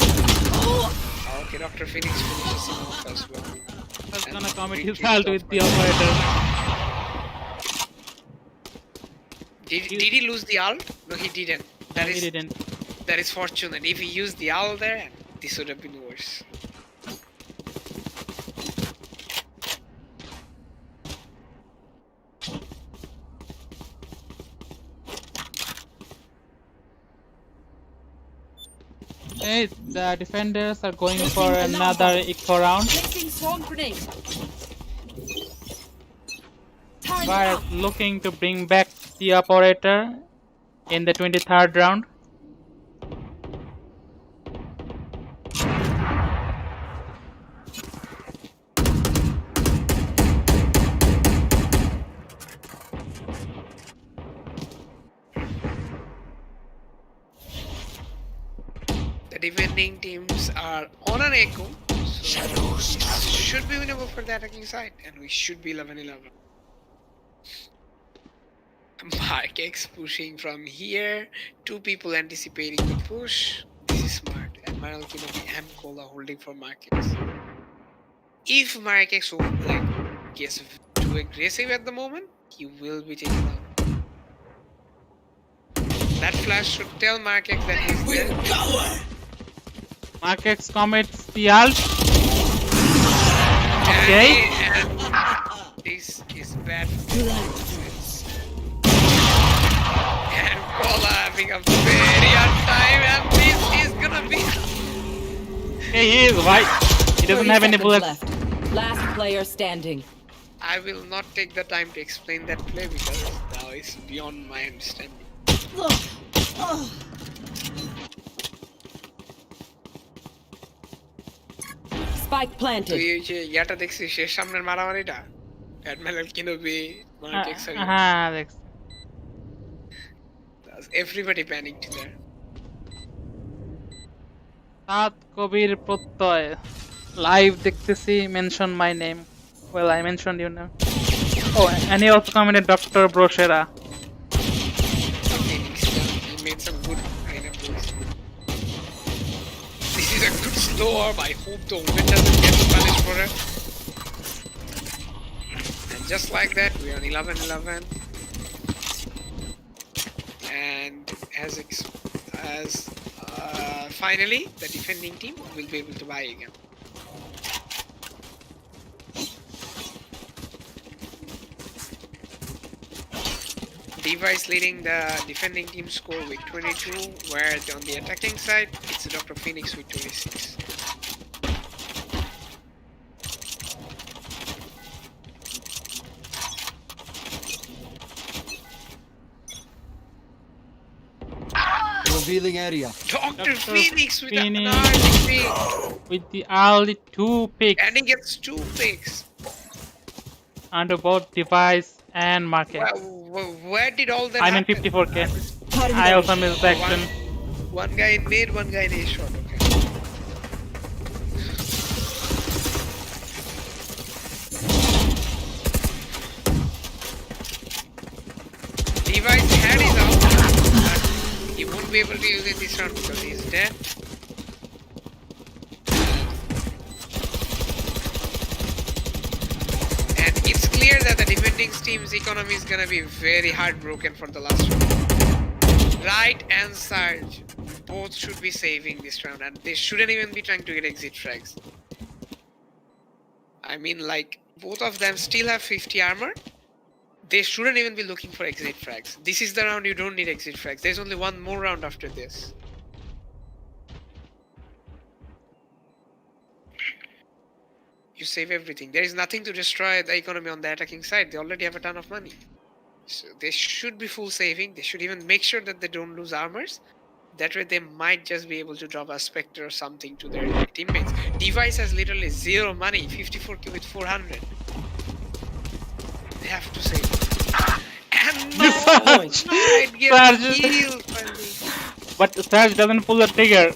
okay, Dr. Phoenix finishes him off as well. Was And gonna commit his victory ult with stop the right operator. Did he lose the ult? No, he didn't. That He is didn't. that is fortunate. If he used the ult there, this would have been worse. Okay, the defenders are going for another eco round. Placing swarm grenade. Target But out. looking to bring back the operator in the 23rd round. The defending teams are on an echo, so Shadows it traveling. should be winnable for the attacking side, and we should be 11-11. Mark X pushing from here, 2 people anticipating the push. This is smart, and Maral Kinobi and Cola holding for Mark X. If Mark X gets too aggressive at the moment, he will be taken out. That flash should tell Mark X that he's Will there. cower! Markex commits the ult. Okay. And this is bad. And Kola having a very hard time, and this is gonna be. Okay, he is white. He doesn't 30 have any seconds bullets. left. Last player standing. I will not take the time to explain that play because now it's beyond my understanding. Spike তুই planted. ওই যে ইয়াটা দেখছিস শেষ সামনের মারামারিটা admiral কিনোবি mark x হ্যাঁ, দেখছি। everybody panicked there. সাত কবির প্রত্যয় লাইভ দেখতেছি mention my name well I mentioned you now oh and he also commented Dr. Brochera Okay, he made some good pineapples. This is a good storm. I hope the woman doesn't get punished for it. And just like that, we are on 11-11. finally the defending team will be able to buy again. Device leading the defending team score with 22, where on the attacking side it's Dr. Phoenix with 26. Revealing area. Dr. Dr. Phoenix with an Phoenix. early pick, With the early 2 picks and he gets 2 picks. under both device and market. Where did all that I'm in happen? 54k. I also missed the action. One guy in mid, one guy in A shot. Okay. Device head is out, but he won't be able to use it this round because he's dead. And it's clear that the defending team's economy is gonna be very heartbroken for the last round. Right and Sarge both should be saving this round, and they shouldn't even be trying to get exit frags. I mean, like, both of them still have 50 armor. They shouldn't even be looking for exit frags. This is the round you don't need exit frags. There's only one more round after this. You save everything. There is nothing to destroy the economy on the attacking side. They already have a ton of money. So they should be full saving. They should even make sure that they don't lose armors. That way they might just be able to drop a Spectre or something to their teammates. Device has literally 0 money. 54k with 400. They have to save. And no! Sarge! It gets Sarge! killed finally. But Sarge doesn't pull the trigger.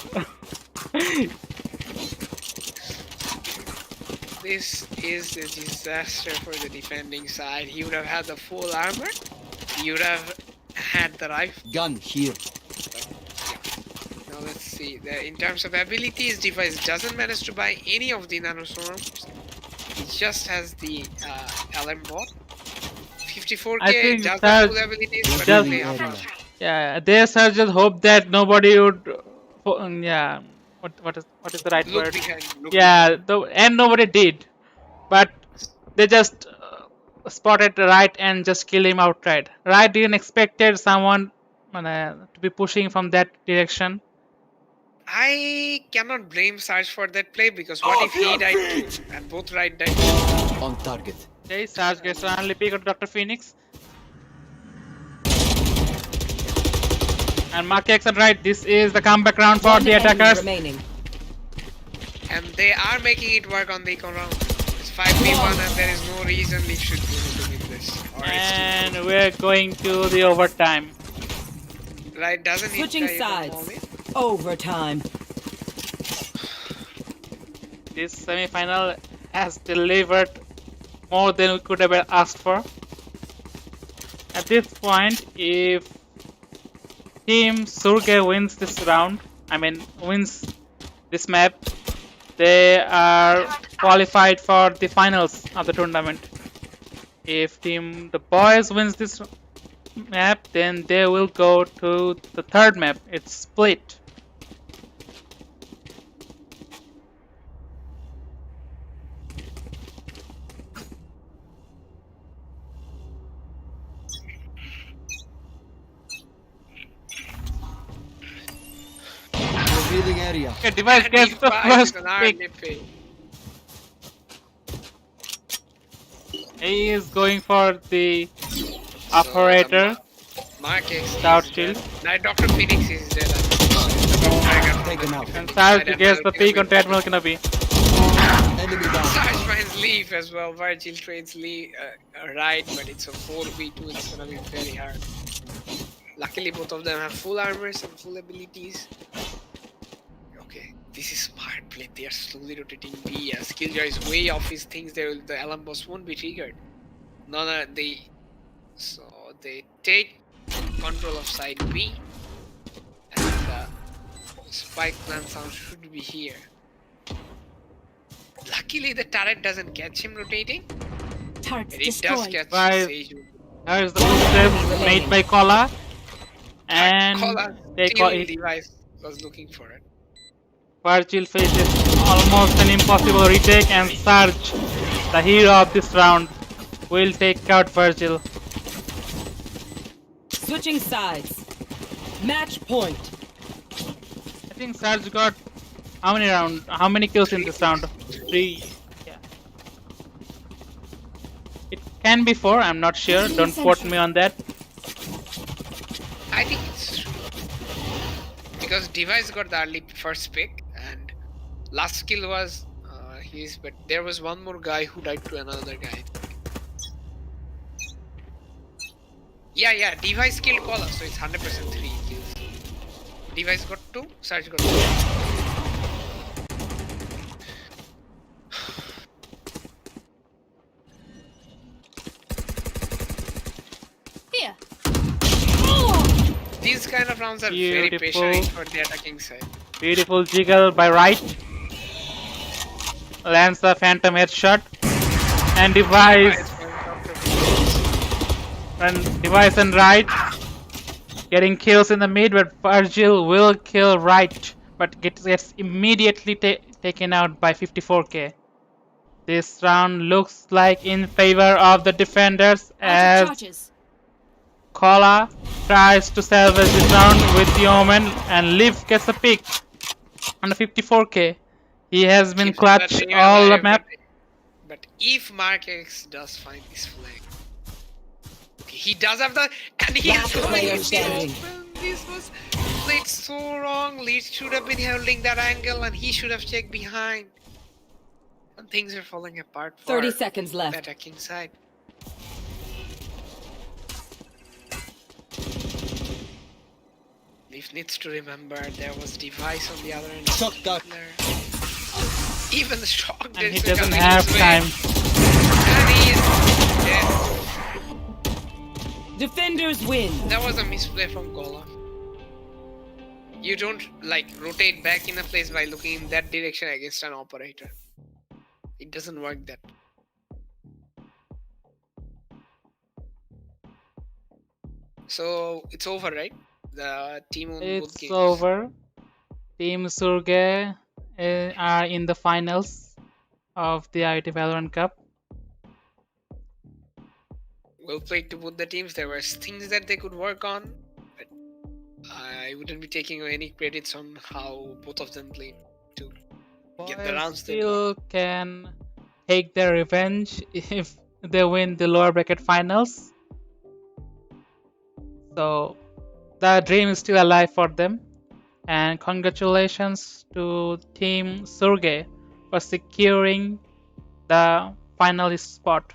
This is a disaster for the defending side. He would have had the full armor. He would have had the rifle. Gun here. Now let's see. In terms of abilities, Device doesn't manage to buy any of the nanoswarms. He just has the LM bot. 54k I think does Sarge have full abilities, but just- they have Yeah, they Sarge just hope that nobody would. Yeah, what is the right look word? behind. Look Yeah, and nobody did, but they just spotted right and just killed him outright. Right didn't expected someone to be pushing from that direction. I cannot blame Sarge for that play because what if he died too and both right died too? On target. Okay, Sarge gets an early pick on Dr. Phoenix. And Mark X and right, this is the comeback round for One the enemy attackers. remaining. And they are making it work on the econ round. It's 5v1 and there is no reason Leaf should be able to win this. Or And we're going to the overtime. right, doesn't hit Switching the econ sides. moment. Overtime. This semi-final has delivered more than we could have asked for. At this point, if Team Surge wins this round, wins this map, they are qualified for the finals of the tournament. If Team The Boys wins this map, then they will go to the third map. It's split. Revealing area. Okay, Device gets the 95 first is an pick. early pick. He is going for the operator. Mark X Stout is shield. dead. Now Dr. Phoenix is dead. Take him out. And Sarge gets the pick on Treadmill Kenobi. Enemy down. Sarge finds Leaf as well. Virgil trades Leaf right, but it's a 4v2. It's gonna be very hard. Luckily, both of them have full armors and full abilities. Okay, this is smart play. They are slowly rotating B. As Killjoy is way off his things, the alarm boss won't be triggered. So they take control of side B, and the spike plan sound should be here. Luckily, the turret doesn't catch him rotating. Turrets And it does destroyed. catch Right. Sage. There is the footstep made by Kola. And Cola they call still it. device was looking for it. Virgil faces almost an impossible retake, and Sarge, the hero of this round, will take out Virgil. Switching sides. Match point. I think Sarge got how many kills in this round? 3. Yeah. It can be 4, I'm not sure. Don't quote me on that. I think it's true. Because device got the early first pick and last kill was his, but there was one more guy who died to another guy. Yeah, device killed Cola, so it's 100% 3 kills. Device got 2, Sarge got 2. Here. These kind of rounds are very Beautiful. pressuring for the attacking side. Beautiful jiggle by right. Lands the phantom headshot. And device and right. Getting kills in the mid, but Virgil will kill right. But gets immediately taken out by 54k. This round looks like in favor of the defenders Out of as charges. Kola tries to salvage this round with the Omen, and Liv gets a pick on the 54k. He has been Keeps clutch the thing all the alive, map. But if Mark X does find this flag, he does have the, and he's Last going player in the standing. open. This was played so wrong. Leeds should have been holding that angle, and he should have checked behind. And things are falling apart for 30 seconds the left. attacking side. Leaf needs to remember there was device on the other end. Shock dart. Even the shock And did he so doesn't coming have his way. time. And he is dead. Defenders win. That was a misplay from Gola. You don't like rotate back in a place by looking in that direction against an operator. It doesn't work that. So it's over, right? The team on both It's games. over. Team Surge are in the finals of the Iut Valorant Cup. Well played to both the teams. There were things that they could work on, but I wouldn't be taking any credits on how both of them played to get the Boys rounds they still can take their revenge if they win the lower bracket finals. So the dream is still alive for them. And congratulations to Team Surge for securing the finalist spot.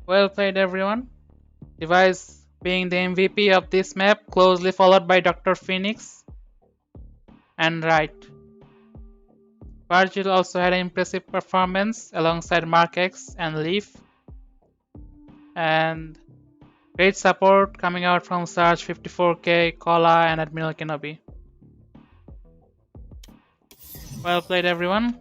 Well played, everyone. Device being the MVP of this map, closely followed by Dr. Phoenix and Right. Virgil also had an impressive performance alongside Mark X and Leaf. And great support coming out from Sarge, 54k, Kola, and Admiral Kenobi. Well played, everyone.